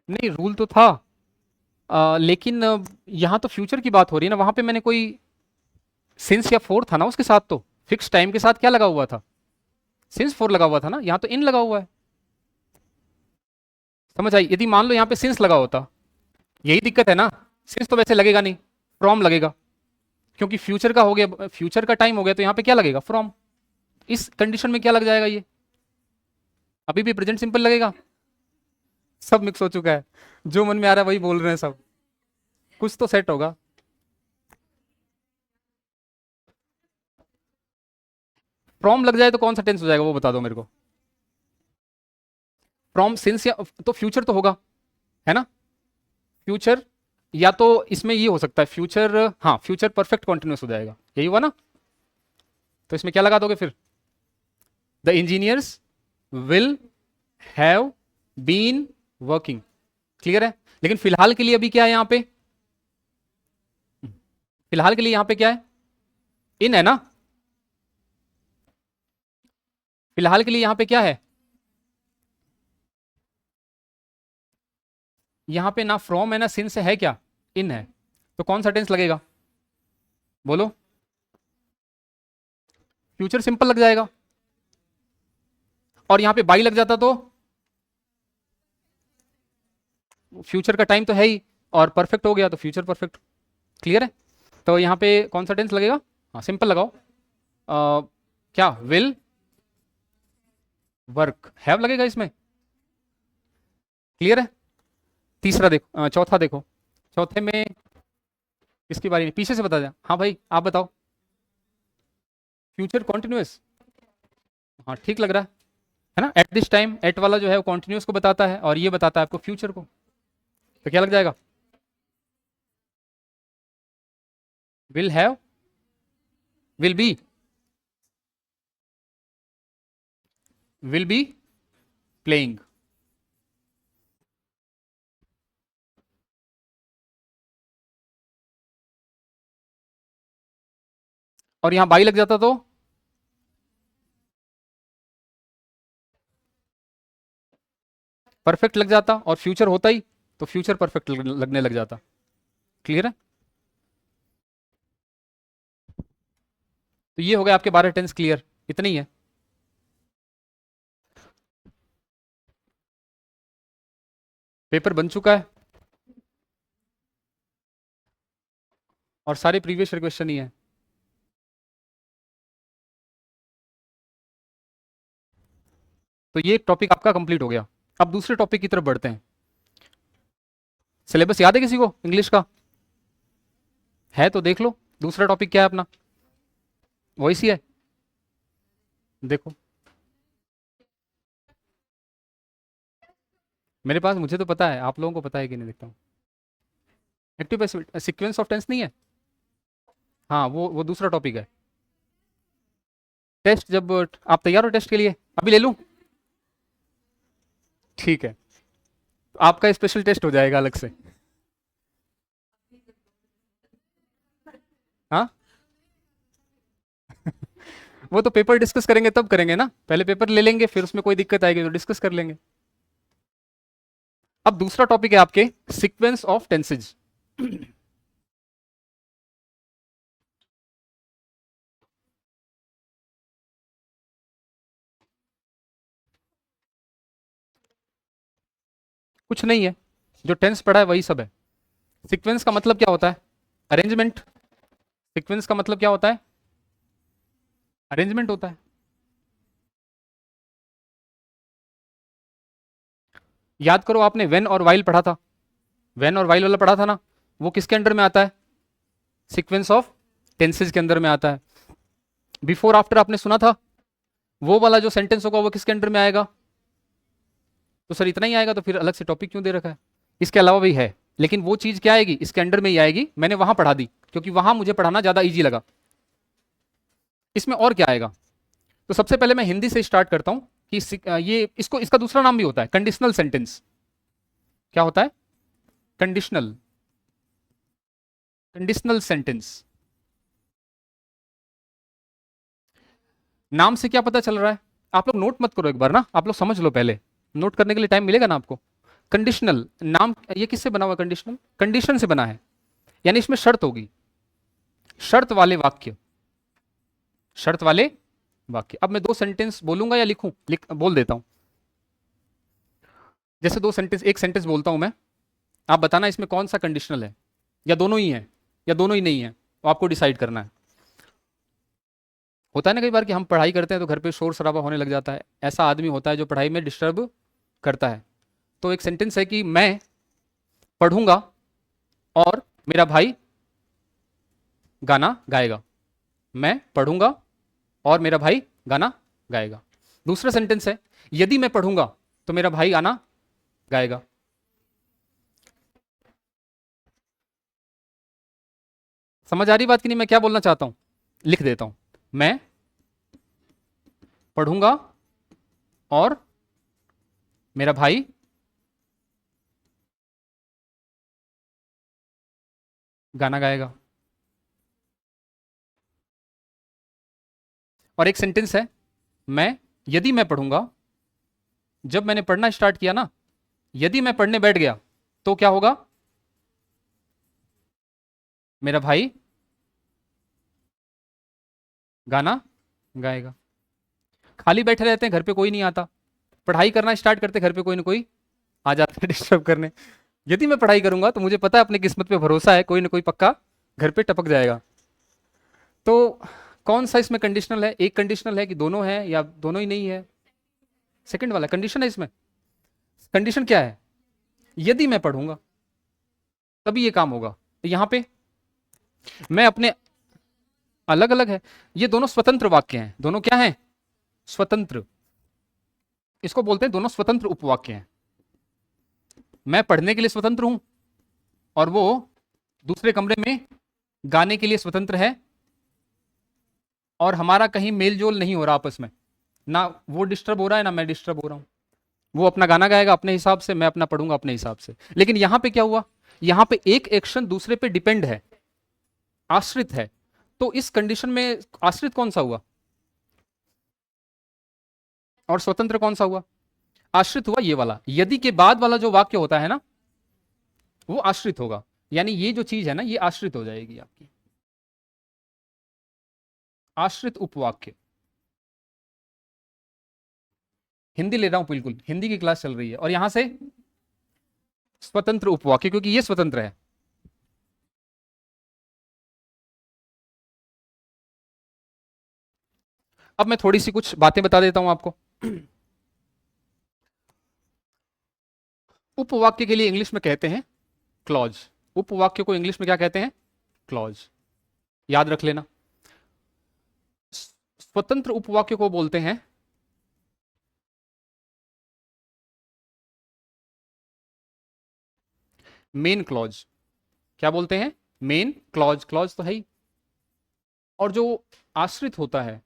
[SPEAKER 1] नहीं, रूल तो था, लेकिन यहाँ तो फ्यूचर की बात हो रही है ना, वहां पे मैंने कोई सिंस या फोर था ना उसके साथ, तो फिक्स टाइम के साथ क्या लगा हुआ था? सिंस फोर लगा हुआ था ना, यहाँ तो इन लगा हुआ है। समझ आई? यदि मान लो यहाँ पे सिंस लगा होता, यही दिक्कत है ना, सिंस तो वैसे लगेगा नहीं, फ्रॉम लगेगा, क्योंकि फ्यूचर का हो गया, फ्यूचर का टाइम हो गया, तो यहाँ पे क्या लगेगा? फ्रॉम। इस कंडीशन में क्या लग जाएगा ये? अभी भी प्रेजेंट सिंपल लगेगा। सब मिक्स हो चुका है, जो मन में आ रहा है वही बोल रहे हैं सब, कुछ तो सेट होगा। फ्रॉम लग जाए तो कौन सा टेंस हो जाएगा वो बता दो मेरे को। फ्रॉम, सिंस, या तो फ्यूचर तो होगा, है ना? फ्यूचर, या तो इसमें ये हो सकता है फ्यूचर, हाँ फ्यूचर परफेक्ट कॉन्टिन्यूस हो जाएगा, यही हुआ ना? तो इसमें क्या लगा दोगे फिर? The engineers will have been working. Clear है? लेकिन फिलहाल के लिए अभी क्या है यहाँ पे? फिलहाल के लिए यहाँ पे क्या है? इन है ना? फिलहाल के लिए यहाँ पे क्या है? यहाँ पे ना फ्रॉम है ना सिंस है, क्या? इन है। तो कौन सा टेंस लगेगा? बोलो। फ्यूचर सिंपल लग जाएगा, और यहाँ पे बाई लग जाता तो फ्यूचर का टाइम तो है ही, और परफेक्ट हो गया तो फ्यूचर परफेक्ट। क्लियर है? तो यहाँ पे कौन सा टेंस लगेगा? हाँ सिंपल लगाओ। क्या? विल वर्क, हैव लगेगा इसमें। क्लियर है? तीसरा देखो, चौथा देखो। चौथे में किसकी बारी? पीछे से बता दें। हाँ भाई आप बताओ। फ्यूचर कॉन्टिन्यूस, हाँ ठीक लग रहा है ना? एट दिस टाइम, एट वाला जो है वो कॉन्टिन्यूस को बताता है, और ये बताता है आपको फ्यूचर को, तो क्या लग जाएगा? Will have, will be, will be playing. और यहां बाई लग जाता तो परफेक्ट लग जाता, और फ्यूचर होता ही तो फ्यूचर परफेक्ट लगने लग जाता। क्लियर है? तो ये हो गया आपके 12 टेंस। क्लियर? इतना ही है। पेपर बन चुका है, और सारे प्रीवियस क्वेश्चन ही है। तो ये टॉपिक आपका कंप्लीट हो गया। अब दूसरे टॉपिक की तरफ बढ़ते हैं। सिलेबस याद है किसी को इंग्लिश का? है तो देख लो, दूसरा टॉपिक क्या है अपना, वॉइस ही है। देखो मेरे पास, मुझे तो पता है, आप लोगों को पता है कि नहीं देखता हूँ। Active passive sequence of tense नहीं है? हाँ वो दूसरा टॉपिक है। टेस्ट, जब आप तैयार हो टेस्ट के लिए, अभी ले लूं? ठीक है, तो आपका स्पेशल टेस्ट हो जाएगा अलग से। हाँ वो तो पेपर डिस्कस करेंगे तब करेंगे ना, पहले पेपर ले लेंगे, फिर उसमें कोई दिक्कत आएगी तो डिस्कस कर लेंगे। अब दूसरा टॉपिक है आपके सीक्वेंस ऑफ टेंसेज। कुछ नहीं है, जो टेंस पढ़ा है वही सब है। सीक्वेंस का मतलब क्या होता है? अरेंजमेंट। सीक्वेंस का मतलब क्या होता है? अरेंजमेंट होता है। याद करो, आपने व्हेन और वाइल पढ़ा था, व्हेन और वाइल वाला पढ़ा था ना, वो किसके अंडर में आता है? सीक्वेंस ऑफ टेंसेज के अंदर में आता है। बिफोर आफ्टर आपने सुना था, वो वाला जो सेंटेंस होगा वो किसके अंडर में आएगा? तो सर इतना ही आएगा, तो फिर अलग से टॉपिक क्यों दे रखा है? इसके अलावा भी है, लेकिन वो चीज क्या आएगी? इसके अंडर में ही आएगी। मैंने वहां पढ़ा दी, क्योंकि वहां मुझे पढ़ाना ज्यादा इजी लगा। इसमें और क्या आएगा? तो सबसे पहले मैं हिंदी से स्टार्ट करता हूं, कि ये इसको इसका दूसरा नाम भी होता है कंडीशनल सेंटेंस। क्या होता है? Conditional conditional sentence. नाम से क्या पता चल रहा है? आप लोग नोट मत करो एक बार ना, आप लोग समझ लो पहले, नोट करने के लिए टाइम मिलेगा ना आपको। कंडीशनल नाम ये किससे बना हुआ? कंडीशनल कंडीशन से बना है, यानी इसमें शर्त होगी, शर्त वाले वाक्य, शर्त वाले वाक्य। अब मैं दो सेंटेंस बोलूंगा या लिखूं? बोल देता हूं। जैसे दो सेंटेंस, एक सेंटेंस बोलता हूं मैं, आप बताना इसमें कौन सा कंडीशनल है, या दोनों ही है, या दोनों ही नहीं है, तो आपको डिसाइड करना है। होता है ना कई बार कि हम पढ़ाई करते हैं तो घर पे शोर शराबा होने लग जाता है, ऐसा आदमी होता है जो पढ़ाई में डिस्टर्ब करता है। तो एक सेंटेंस है कि मैं पढ़ूंगा और मेरा भाई गाना गाएगा। मैं पढ़ूंगा और मेरा भाई गाना गाएगा। दूसरा सेंटेंस है यदि मैं पढ़ूंगा तो मेरा भाई गाना गाएगा। समझ आ रही बात कि नहीं? मैं क्या बोलना चाहता हूं, लिख देता हूं। मैं पढ़ूंगा और मेरा भाई गाना गाएगा। और एक सेंटेंस है मैं यदि मैं पढ़ूंगा, जब मैंने पढ़ना स्टार्ट किया ना, यदि मैं पढ़ने बैठ गया तो क्या होगा? मेरा भाई गाना गाएगा। खाली बैठे रहते हैं, घर पे कोई नहीं आता, पढ़ाई करना स्टार्ट करते घर पे कोई ना कोई आ जाता है डिस्टर्ब करने। यदि मैं पढ़ाई करूंगा तो मुझे पता है, अपनी किस्मत पे भरोसा है, कोई ना कोई पक्का घर पे टपक जाएगा। तो कौन सा इसमें कंडीशनल है? एक कंडीशनल है कि दोनों है या दोनों ही नहीं है? सेकंड वाला कंडीशन है इसमें। कंडीशन क्या है? यदि मैं पढ़ूंगा तभी ये काम होगा। तो यहां पे मैं अपने, अलग अलग है, ये दोनों स्वतंत्र वाक्य हैं। दोनों क्या हैं? स्वतंत्र। इसको बोलते हैं दोनों स्वतंत्र उपवाक्य हैं। मैं पढ़ने के लिए स्वतंत्र हूं और वो दूसरे कमरे में गाने के लिए स्वतंत्र है, और हमारा कहीं मेल जोल नहीं हो रहा आपस में, ना वो डिस्टर्ब हो रहा है ना मैं डिस्टर्ब हो रहा हूं। वो अपना गाना गाएगा अपने हिसाब से, मैं अपना पढ़ूंगा अपने हिसाब से। लेकिन यहां पे क्या हुआ? यहां पे एक एक्शन दूसरे पे डिपेंड है, आश्रित है। तो इस कंडीशन में आश्रित कौन सा हुआ और स्वतंत्र कौन सा हुआ? आश्रित हुआ ये वाला। यदि के बाद वाला जो वाक्य होता है ना, वो आश्रित होगा, यानी ये जो चीज है ना, ये आश्रित हो जाएगी आपकी। आश्रित उपवाक्य। हिंदी ले रहा हूं, बिल्कुल हिंदी की क्लास चल रही है, और यहां से स्वतंत्र उपवाक्य, क्योंकि ये स्वतंत्र है। अब मैं थोड़ी सी कुछ बातें बता देता हूं आपको। उपवाक्य के लिए इंग्लिश में कहते हैं क्लॉज। उपवाक्य को इंग्लिश में क्या कहते हैं? क्लॉज। याद रख लेना। स्वतंत्र उपवाक्य को बोलते हैं मेन क्लॉज। क्या बोलते हैं? Main clause. क्लॉज तो है ही। और जो आश्रित होता है,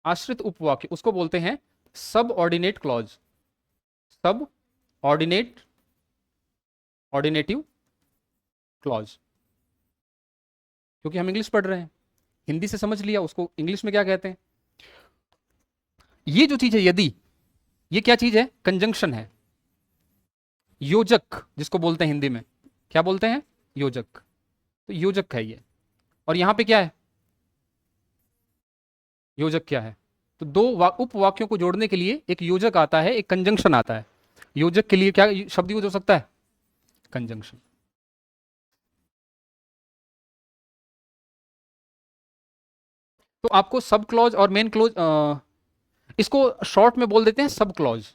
[SPEAKER 1] आश्रित उपवाक्य, उसको बोलते हैं सब ऑर्डिनेट क्लॉज। सब ऑर्डिनेट, ऑर्डिनेटिव क्लॉज। क्योंकि हम इंग्लिश पढ़ रहे हैं, हिंदी से समझ लिया, उसको इंग्लिश में क्या कहते हैं? ये जो चीज है यदि, ये क्या चीज है? कंजंक्शन है, योजक जिसको बोलते हैं हिंदी में। क्या बोलते हैं? योजक। तो योजक है ये। और यहां पे क्या है? योजक क्या है? तो दो उपवाक्यों को जोड़ने के लिए एक योजक आता है, एक कंजंक्शन आता है। योजक के लिए क्या शब्द यूज हो सकता है? कंजंक्शन। तो आपको सब क्लॉज और मेन क्लॉज, इसको शॉर्ट में बोल देते हैं सब क्लॉज।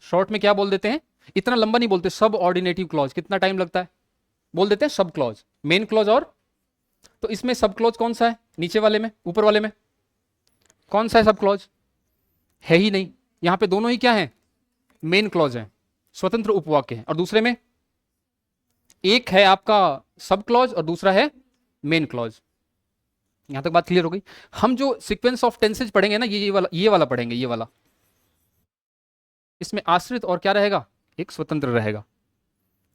[SPEAKER 1] शॉर्ट में क्या बोल देते हैं? इतना लंबा नहीं बोलते, सब ऑर्डिनेटिव क्लॉज। कितना टाइम लगता है? बोल देते हैं सब क्लॉज, मेन क्लॉज। और तो इसमें सब क्लॉज कौन सा है? नीचे वाले में, ऊपर वाले में कौन सा है सब क्लॉज? है ही नहीं। यहां पे दोनों ही क्या है? मेन क्लॉज है, स्वतंत्र उपवाक्य है। और दूसरे में एक है आपका सब क्लॉज और दूसरा है मेन क्लॉज। यहां तक बात क्लियर हो गई। हम जो सीक्वेंस ऑफ टेंसेज पढ़ेंगे ना, ये वाला पढ़ेंगे, ये वाला। इसमें आश्रित और क्या रहेगा, एक स्वतंत्र रहेगा।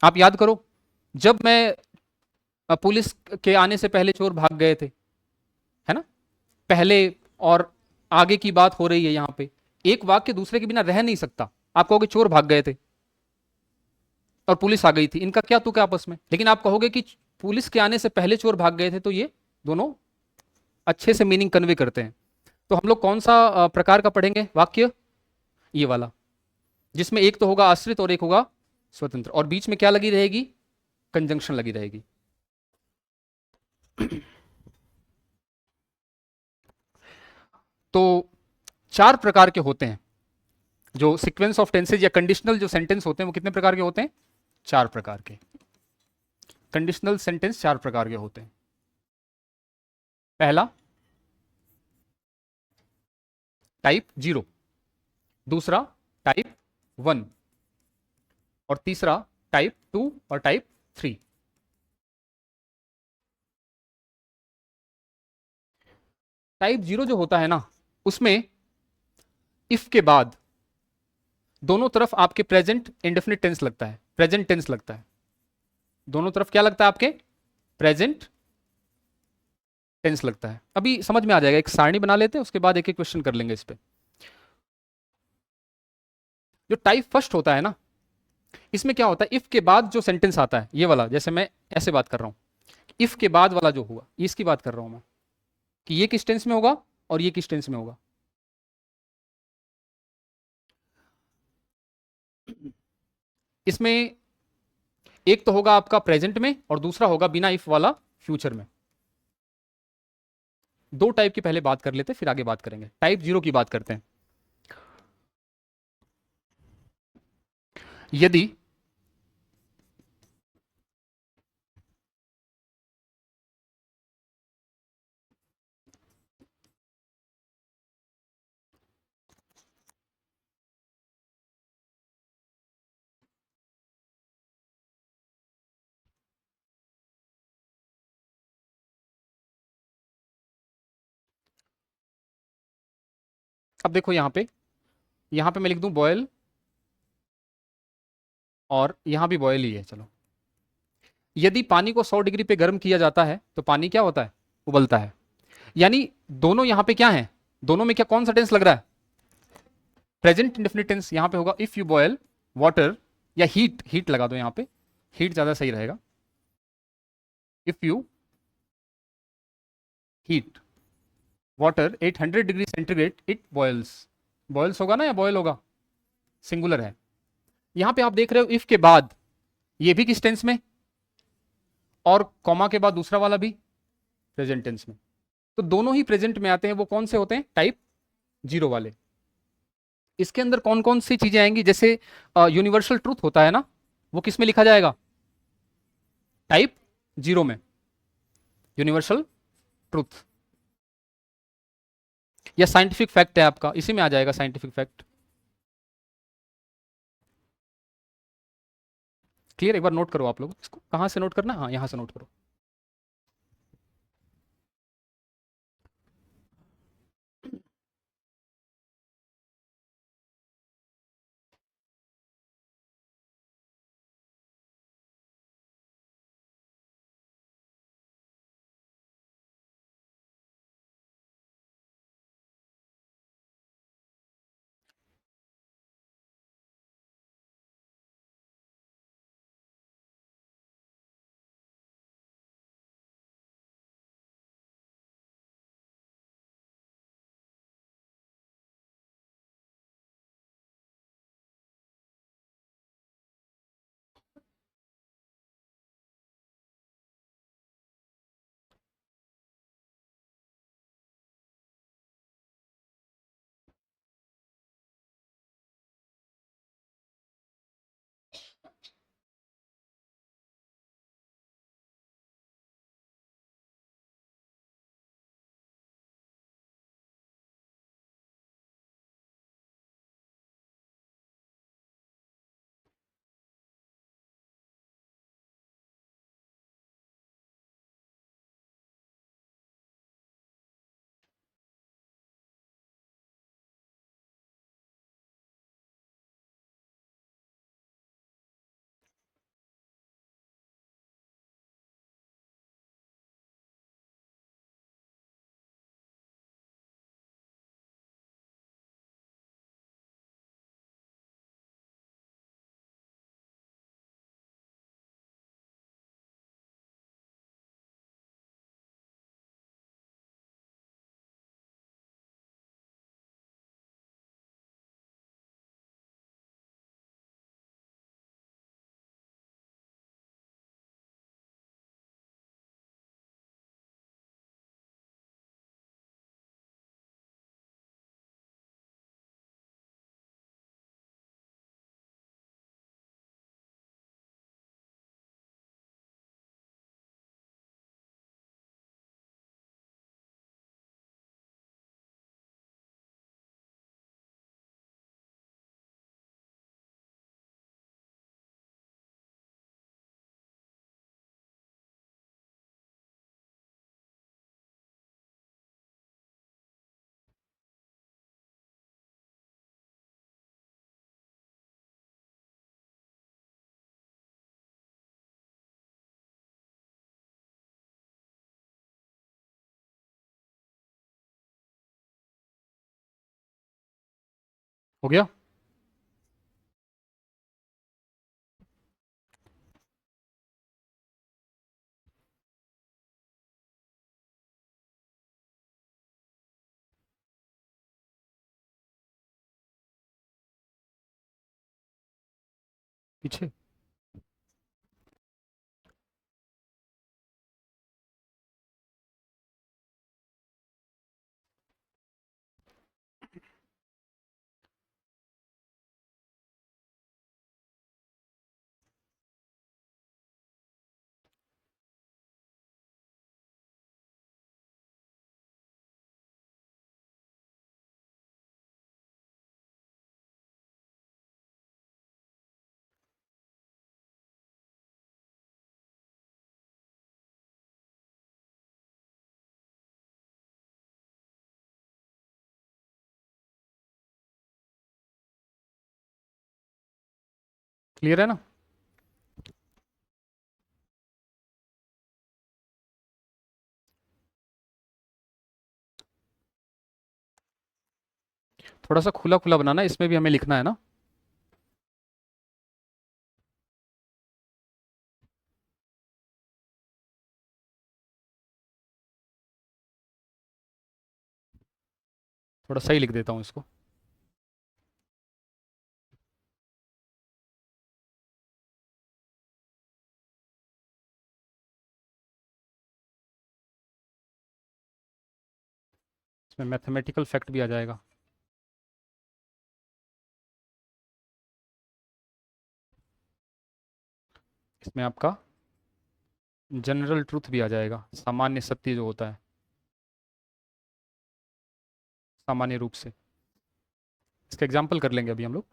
[SPEAKER 1] आप याद करो, जब मैं पुलिस के आने से पहले चोर भाग गए थे, है ना, पहले और आगे की बात हो रही है यहां पे। एक वाक्य दूसरे के बिना रह नहीं सकता। आप कहोगे चोर भाग गए थे और पुलिस आ गई थी, इनका क्या तुक है आपस में, लेकिन आप कहोगे कि पुलिस के आने से पहले चोर भाग गए थे, तो ये दोनों अच्छे से मीनिंग कन्वे करते हैं। तो हम लोग कौन सा प्रकार का पढ़ेंगे वाक्य, ये वाला, जिसमें एक तो होगा आश्रित और एक होगा स्वतंत्र, और बीच में क्या लगी रहेगी, कंजंक्शन लगी रहेगी। तो चार प्रकार के होते हैं जो सीक्वेंस ऑफ टेंसेज या कंडीशनल जो सेंटेंस होते हैं, वो कितने प्रकार के होते हैं, चार प्रकार के। कंडीशनल सेंटेंस चार प्रकार के होते हैं। पहला टाइप 0, दूसरा टाइप 1, और तीसरा टाइप 2 और टाइप 3। टाइप 0 जो होता है ना, उसमें इफ के बाद दोनों तरफ आपके प्रेजेंट इंडेफिनिट टेंस लगता है, प्रेजेंट टेंस लगता है। दोनों तरफ क्या लगता है आपके, प्रेजेंट टेंस लगता है। अभी समझ में आ जाएगा, एक सारणी बना लेते हैं, उसके बाद एक एक क्वेश्चन कर लेंगे इस पे। जो टाइप फर्स्ट होता है ना, इसमें क्या होता है, इफ के बाद जो सेंटेंस आता है, ये वाला, जैसे मैं ऐसे बात कर रहा हूं, इफ के बाद वाला जो हुआ, इसकी बात कर रहा हूं मैं, कि ये किस टेंस में होगा और ये किस टेंस में होगा। इसमें एक तो होगा आपका प्रेजेंट में और दूसरा होगा बिना इफ वाला फ्यूचर में। दो टाइप की पहले बात कर लेते हैं, फिर आगे बात करेंगे। टाइप 0 की बात करते हैं। यदि अब देखो यहां पे मैं लिख दूं बॉयल, और यहां भी बॉयल ही है, चलो। यदि पानी को 100 डिग्री पे गर्म किया जाता है तो पानी क्या होता है, उबलता है। यानी दोनों यहां पे क्या है, दोनों में क्या, कौन सा टेंस लग रहा है, प्रेजेंट इंडेफिनिट टेंस। यहां पे होगा इफ यू बॉयल वाटर, या हीट, हीट लगा दो यहां पे, हीट ज्यादा सही रहेगा। If you heat water 800 degree centigrade it boils. Boils होगा ना या बॉयल होगा, सिंगुलर है। यहां पे आप देख रहे हो इफ के बाद ये भी किस टेंस में, और कॉमा के बाद दूसरा वाला भी प्रेजेंट टेंस में। तो दोनों ही प्रेजेंट में आते हैं। वो कौन से होते हैं, टाइप 0 वाले। इसके अंदर कौन कौन सी चीजें आएंगी, जैसे यूनिवर्सल ट्रूथ होता है ना, वो किस में लिखा जाएगा, टाइप 0 में, यूनिवर्सल ट्रूथ। या साइंटिफिक फैक्ट है आपका, इसी में आ जाएगा साइंटिफिक फैक्ट। क्लियर, एक बार नोट करो आप लोग इसको, कहां से नोट करना, हाँ यहां से नोट करो। हो गया? पीछे क्लियर है ना? थोड़ा सा खुला खुला बनाना, इसमें भी हमें लिखना है ना। थोड़ा सही लिख देता हूँ इसको। इसमें मैथमेटिकल फैक्ट भी आ जाएगा। इसमें आपका जनरल ट्रूथ भी आ जाएगा, सामान्य सत्य जो होता है, सामान्य रूप से। इसका एग्जाम्पल कर लेंगे अभी हम लोग।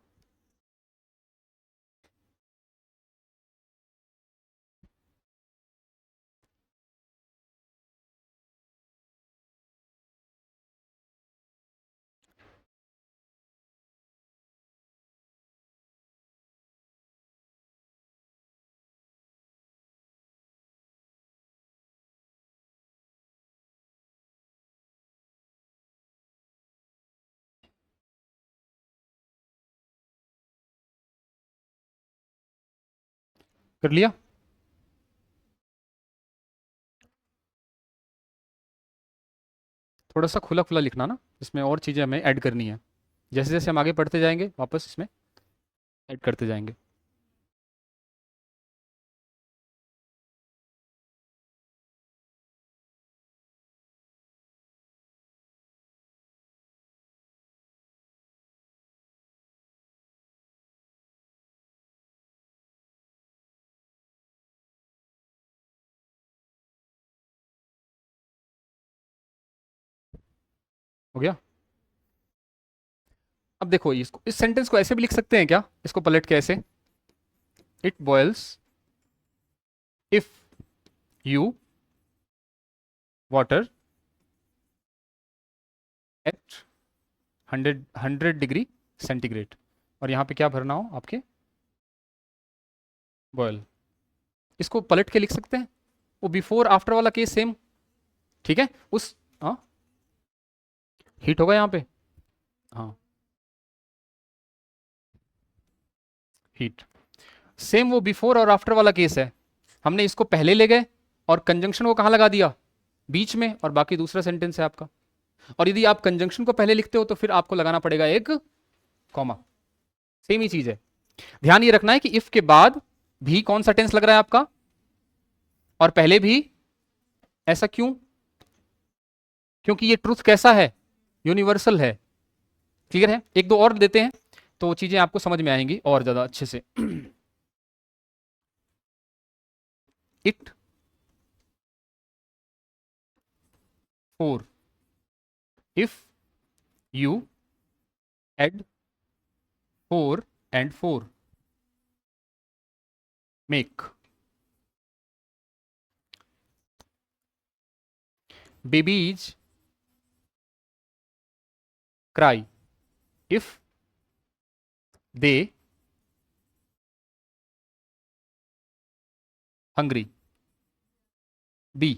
[SPEAKER 1] कर लिया? थोड़ा सा खुला खुला लिखना ना, इसमें और चीज़ें हमें ऐड करनी है। जैसे जैसे हम आगे पढ़ते जाएंगे वापस इसमें ऐड करते जाएंगे। हो गया? अब देखो, इसको, इस सेंटेंस को ऐसे भी लिख सकते हैं क्या, इसको पलट के ऐसे, it boils if you water at 100 degree centigrade. और यहाँ पे क्या भरना हो आपके, बॉयल। इसको पलट के लिख सकते हैं, वो बिफोर आफ्टर वाला केस सेम। ठीक है, उस, हाँ, हीट होगा यहाँ पे, हाँ, हीट। सेम वो बिफोर और आफ्टर वाला केस है। हमने इसको पहले ले गए और कंजंक्शन को कहाँ लगा दिया, बीच में, और बाकी दूसरा सेंटेंस है आपका। और यदि आप कंजंक्शन को पहले लिखते हो तो फिर आपको लगाना पड़ेगा एक कॉमा। सेम ही चीज है। ध्यान ये रखना है कि इफ के बाद भी कौन सा टेंस लग रहा है आपका, और पहले भी। ऐसा क्यों? क्योंकि ये ट्रूथ कैसा है, यूनिवर्सल है। क्लियर है? एक दो और देते हैं तो चीजें आपको समझ में आएंगी और ज्यादा अच्छे से। It four if you add four and four make babies cry if they hungry be.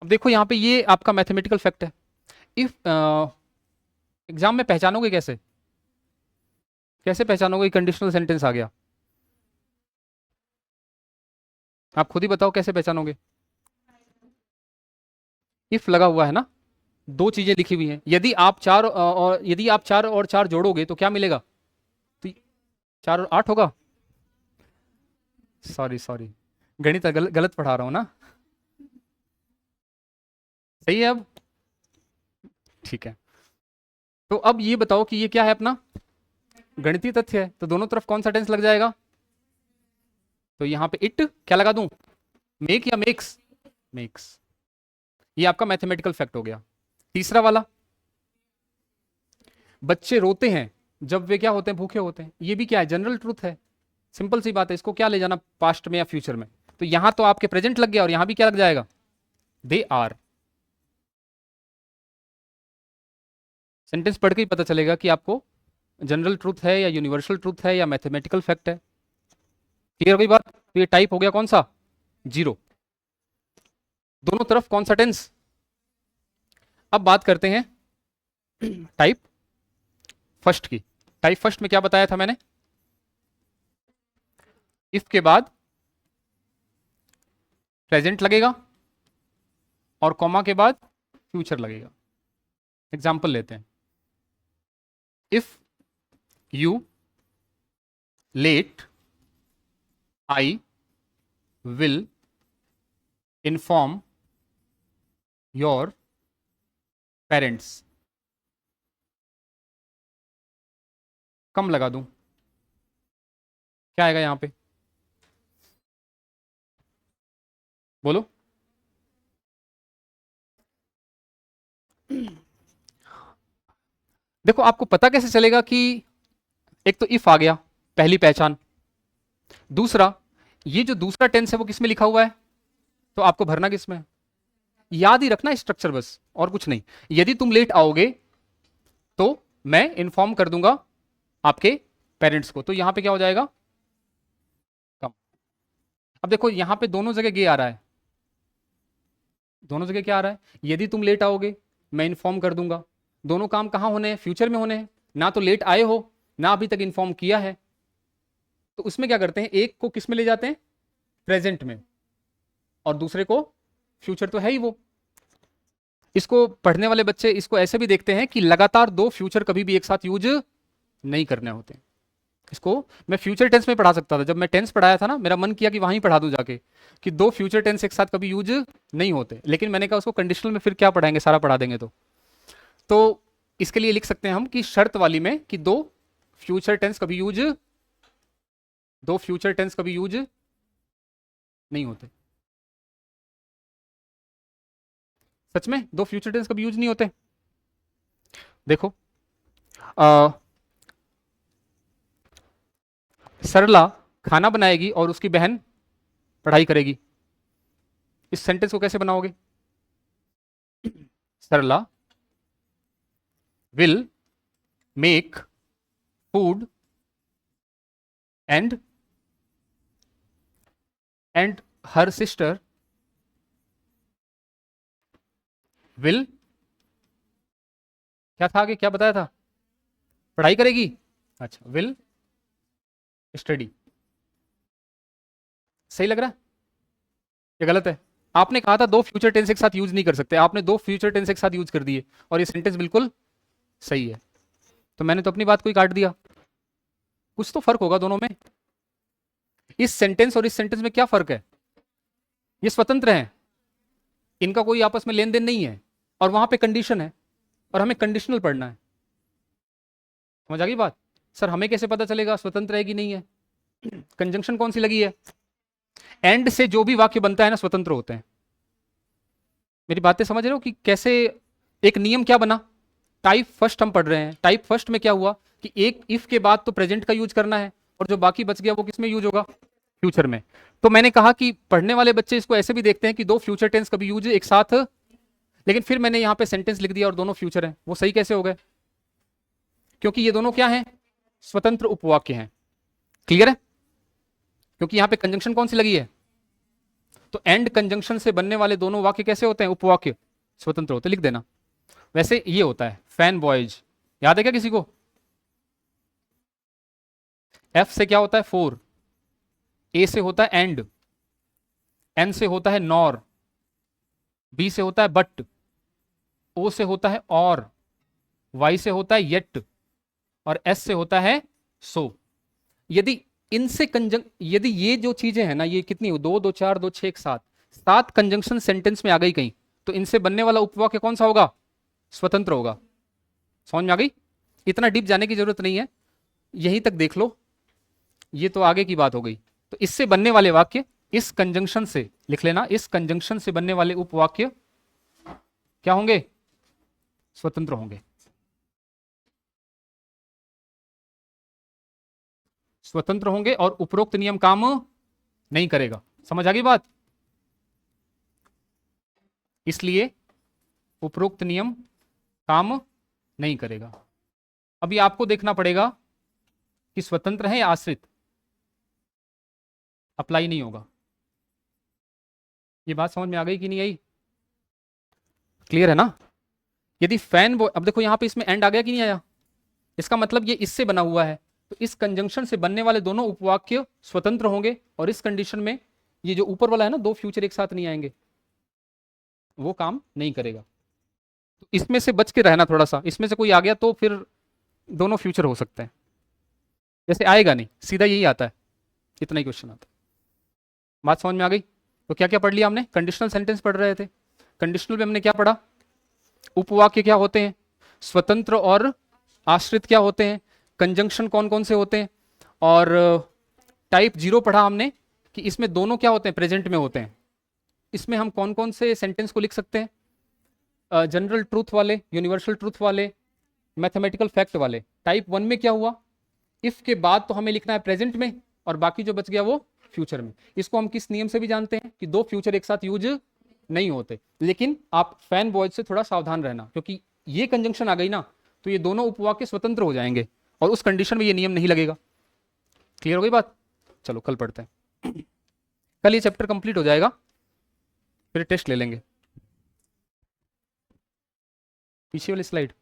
[SPEAKER 1] अब देखो यहाँ पे ये आपका मैथमेटिकल फैक्ट है। इफ एग्जाम में पहचानोगे कैसे? कैसे पहचानोगे कंडीशनल सेंटेंस आ गया? आप खुद ही बताओ कैसे पहचानोगे? इफ लगा हुआ है ना, दो चीजें लिखी हुई हैं। यदि आप चार और चार जोड़ोगे तो क्या मिलेगा? तो 4 और 8 होगा। सॉरी सॉरी, गणित गलत पढ़ा रहा हूं ना। सही है अब? ठीक है। तो अब ये बताओ कि ये क्या है अपना गणितीय तथ्य है, तो दोनों तरफ कौन सा टेंस लग जाएगा? तो यहां पे इट क्या लगा दूं? मेक या मेक्स? मेक्स। ये आपका मैथमेटिकल फैक्ट हो गया। तीसरा वाला, बच्चे रोते हैं जब वे क्या होते हैं? भूखे होते हैं। ये भी क्या है? जनरल ट्रूथ है। सिंपल सी बात है, इसको क्या ले जाना पास्ट में या फ्यूचर में? तो यहां तो आपके प्रेजेंट लग गया और यहां भी क्या लग जाएगा? They are. सेंटेंस पढ़ के ही पता चलेगा कि आपको जनरल ट्रूथ है या यूनिवर्सल ट्रूथ है या मैथमेटिकल फैक्ट है। क्लियर हो गई बात? तो ये टाइप हो गया कौन सा? जीरो। दोनों तरफ कौन सा टेंस? अब बात करते हैं टाइप फर्स्ट की। टाइप फर्स्ट में क्या बताया था मैंने? इफ के बाद प्रेजेंट लगेगा और कॉमा के बाद फ्यूचर लगेगा। एग्जाम्पल लेते हैं। If you late I will inform your parents. Comma लगा दूं, क्या आएगा यहां पे? बोलो। देखो, आपको पता कैसे चलेगा कि एक तो इफ आ गया, पहली पहचान। दूसरा, ये जो दूसरा टेंस है वो किस में लिखा हुआ है, तो आपको भरना किस में है? याद ही रखना स्ट्रक्चर बस, और कुछ नहीं। यदि तुम लेट आओगे तो मैं इन्फॉर्म कर दूंगा आपके पेरेंट्स को, तो यहां पे क्या हो जाएगा? कम। अब देखो यहां पे दोनों जगह गे आ रहा है। दोनों जगह क्या आ रहा है? यदि तुम लेट आओगे मैं इन्फॉर्म कर दूंगा। दोनों काम कहां होने हैं? फ्यूचर में होने हैं। ना तो लेट आए हो, ना अभी तक इन्फॉर्म किया है। तो उसमें क्या करते हैं, एक को किस में ले जाते हैं? प्रेजेंट में, और दूसरे को फ्यूचर तो है ही वो। इसको पढ़ने वाले बच्चे इसको ऐसे भी देखते हैं कि लगातार दो फ्यूचर कभी भी एक साथ यूज नहीं करने होते। इसको मैं फ्यूचर टेंस में पढ़ा सकता था। जब मैं टेंस पढ़ाया था ना, मेरा मन किया कि वहीं पढ़ा दूं जाके, कि दो फ्यूचर टेंस एक साथ कभी यूज नहीं होते। लेकिन मैंने कहा उसको कंडीशनल में फिर क्या पढ़ाएंगे, सारा पढ़ा देंगे। तो इसके लिए लिख सकते हैं हम कि शर्त वाली में कि दो फ्यूचर टेंस कभी यूज नहीं होते। सच में दो फ्यूचर टेंस कभी यूज नहीं होते। देखो, सरला खाना बनाएगी और उसकी बहन पढ़ाई करेगी। इस सेंटेंस को कैसे बनाओगे? Sarla will make food and her sister will, क्या था आगे, क्या बताया था? पढ़ाई करेगी। अच्छा, विल स्टडी। सही लग रहा है या गलत है? आपने कहा था दो फ्यूचर टेंस एक साथ यूज नहीं कर सकते, आपने दो फ्यूचर टेंस एक साथ यूज कर दिए, और ये सेंटेंस बिल्कुल सही है। तो मैंने तो अपनी बात को ही काट दिया। कुछ तो फर्क होगा दोनों में। इस सेंटेंस और इस सेंटेंस में क्या फर्क है? ये स्वतंत्र हैं, इनका कोई आपस में लेन देन नहीं है, और वहां पे कंडीशन है, और हमें कंडीशनल पढ़ना है। समझ आ गई बात? सर हमें कैसे पता चलेगा स्वतंत्र है कि नहीं है? कंजंक्शन कौन सी लगी है? एंड से जो भी वाक्य बनता है ना, स्वतंत्र होते हैं। मेरी बातें समझ रहे हो कि कैसे? एक नियम क्या बना? टाइप फर्स्ट हम पढ़ रहे हैं। टाइप फर्स्ट में क्या हुआ कि एक इफ के बाद तो प्रेजेंट का यूज करना है, और जो बाकी बच गया वो किस में यूज होगा? फ्यूचर में। तो मैंने कहा कि पढ़ने वाले बच्चे इसको ऐसे भी देखते हैं कि दो फ्यूचर टेंस कभी यूज एक साथ, लेकिन फिर मैंने यहां पे सेंटेंस लिख दिया और दोनों फ्यूचर हैं। वो सही कैसे हो गए? क्योंकि ये दोनों क्या हैं? स्वतंत्र उपवाक्य हैं। क्लियर है? क्योंकि यहां पे कंजंक्शन कौन सी लगी है? तो एंड कंजंक्शन से बनने वाले दोनों वाक्य कैसे होते हैं? उपवाक्य, स्वतंत्र होते। लिख देना। वैसे ये होता है फैन बॉयज, याद है क्या किसी को? एफ से क्या होता है? फोर। ए से होता है एंड, एन से होता है नॉर, बी से होता है बट, ओ से होता है और, वाई से होता है येट, और एस से होता है सो। यदि इनसे यदि ये जो चीजें हैं ना, ये कितनी हो, दो दो चार दो छह एक सात, सात कंजंक्शन सेंटेंस में आ गई कहीं, तो इनसे बनने वाला उपवाक्य कौन सा होगा? स्वतंत्र होगा। समझ में आ गई? इतना डीप जाने की जरूरत नहीं है, यहीं तक देख लो, ये तो आगे की बात हो गई। तो इससे बनने वाले वाक्य, इस कंजंक्शन से लिख लेना, इस कंजंक्शन से बनने वाले उपवाक्य क्या होंगे? स्वतंत्र होंगे। स्वतंत्र होंगे और उपरोक्त नियम काम नहीं करेगा। समझ आ गई बात? इसलिए उपरोक्त नियम काम नहीं करेगा। अभी आपको देखना पड़ेगा कि स्वतंत्र है या आश्रित, अप्लाई नहीं होगा। ये बात समझ में आ गई कि नहीं आई? क्लियर है ना? यदि फैन बॉय, अब देखो यहां पे इसमें एंड आ गया कि नहीं आया, इसका मतलब ये इससे बना हुआ है, तो इस कंजंक्शन से बनने वाले दोनों उपवाक्य स्वतंत्र होंगे, और इस कंडीशन में ये जो ऊपर वाला है ना, दो फ्यूचर एक साथ नहीं आएंगे, वो काम नहीं करेगा। तो इसमें से बच के रहना थोड़ा सा, इसमें से कोई आ गया तो फिर दोनों फ्यूचर हो सकते हैं, जैसे आएगा नहीं, सीधा यही आता है, इतना ही क्वेश्चन आता है। बात समझ में आ गई? तो क्या क्या पढ़ लिया हमने? कंडीशनल सेंटेंस पढ़ रहे थे, कंडीशनल में हमने क्या पढ़ा? उपवाक्य क्या होते हैं, स्वतंत्र और आश्रित क्या होते हैं, कंजंक्शन कौन कौन से होते हैं, और टाइप जीरो पढ़ा हमने कि इसमें दोनों क्या होते हैं? प्रेजेंट में होते हैं। इसमें हम कौन कौन से सेंटेंस को लिख सकते हैं? जनरल ट्रूथ वाले, यूनिवर्सल ट्रूथ वाले, मैथमेटिकल फैक्ट वाले। टाइप वन में क्या हुआ? इफ के बाद तो हमें लिखना है प्रेजेंट में, और बाकी जो बच गया वो फ्यूचर में। इसको हम किस नियम से भी जानते हैं कि दो फ्यूचर एक साथ यूज नहीं होते। लेकिन आप फैन बॉयज से थोड़ा सावधान रहना, क्योंकि ये कंजंक्शन आ गई ना, तो ये दोनों उपवाक्य स्वतंत्र हो जाएंगे, और उस कंडीशन में ये नियम नहीं लगेगा। क्लियर हो गई बात? चलो कल पढ़ते हैं। कल ये चैप्टर कंप्लीट हो जाएगा, फिर टेस्ट ले लेंगे। पीछे वाली स्लाइड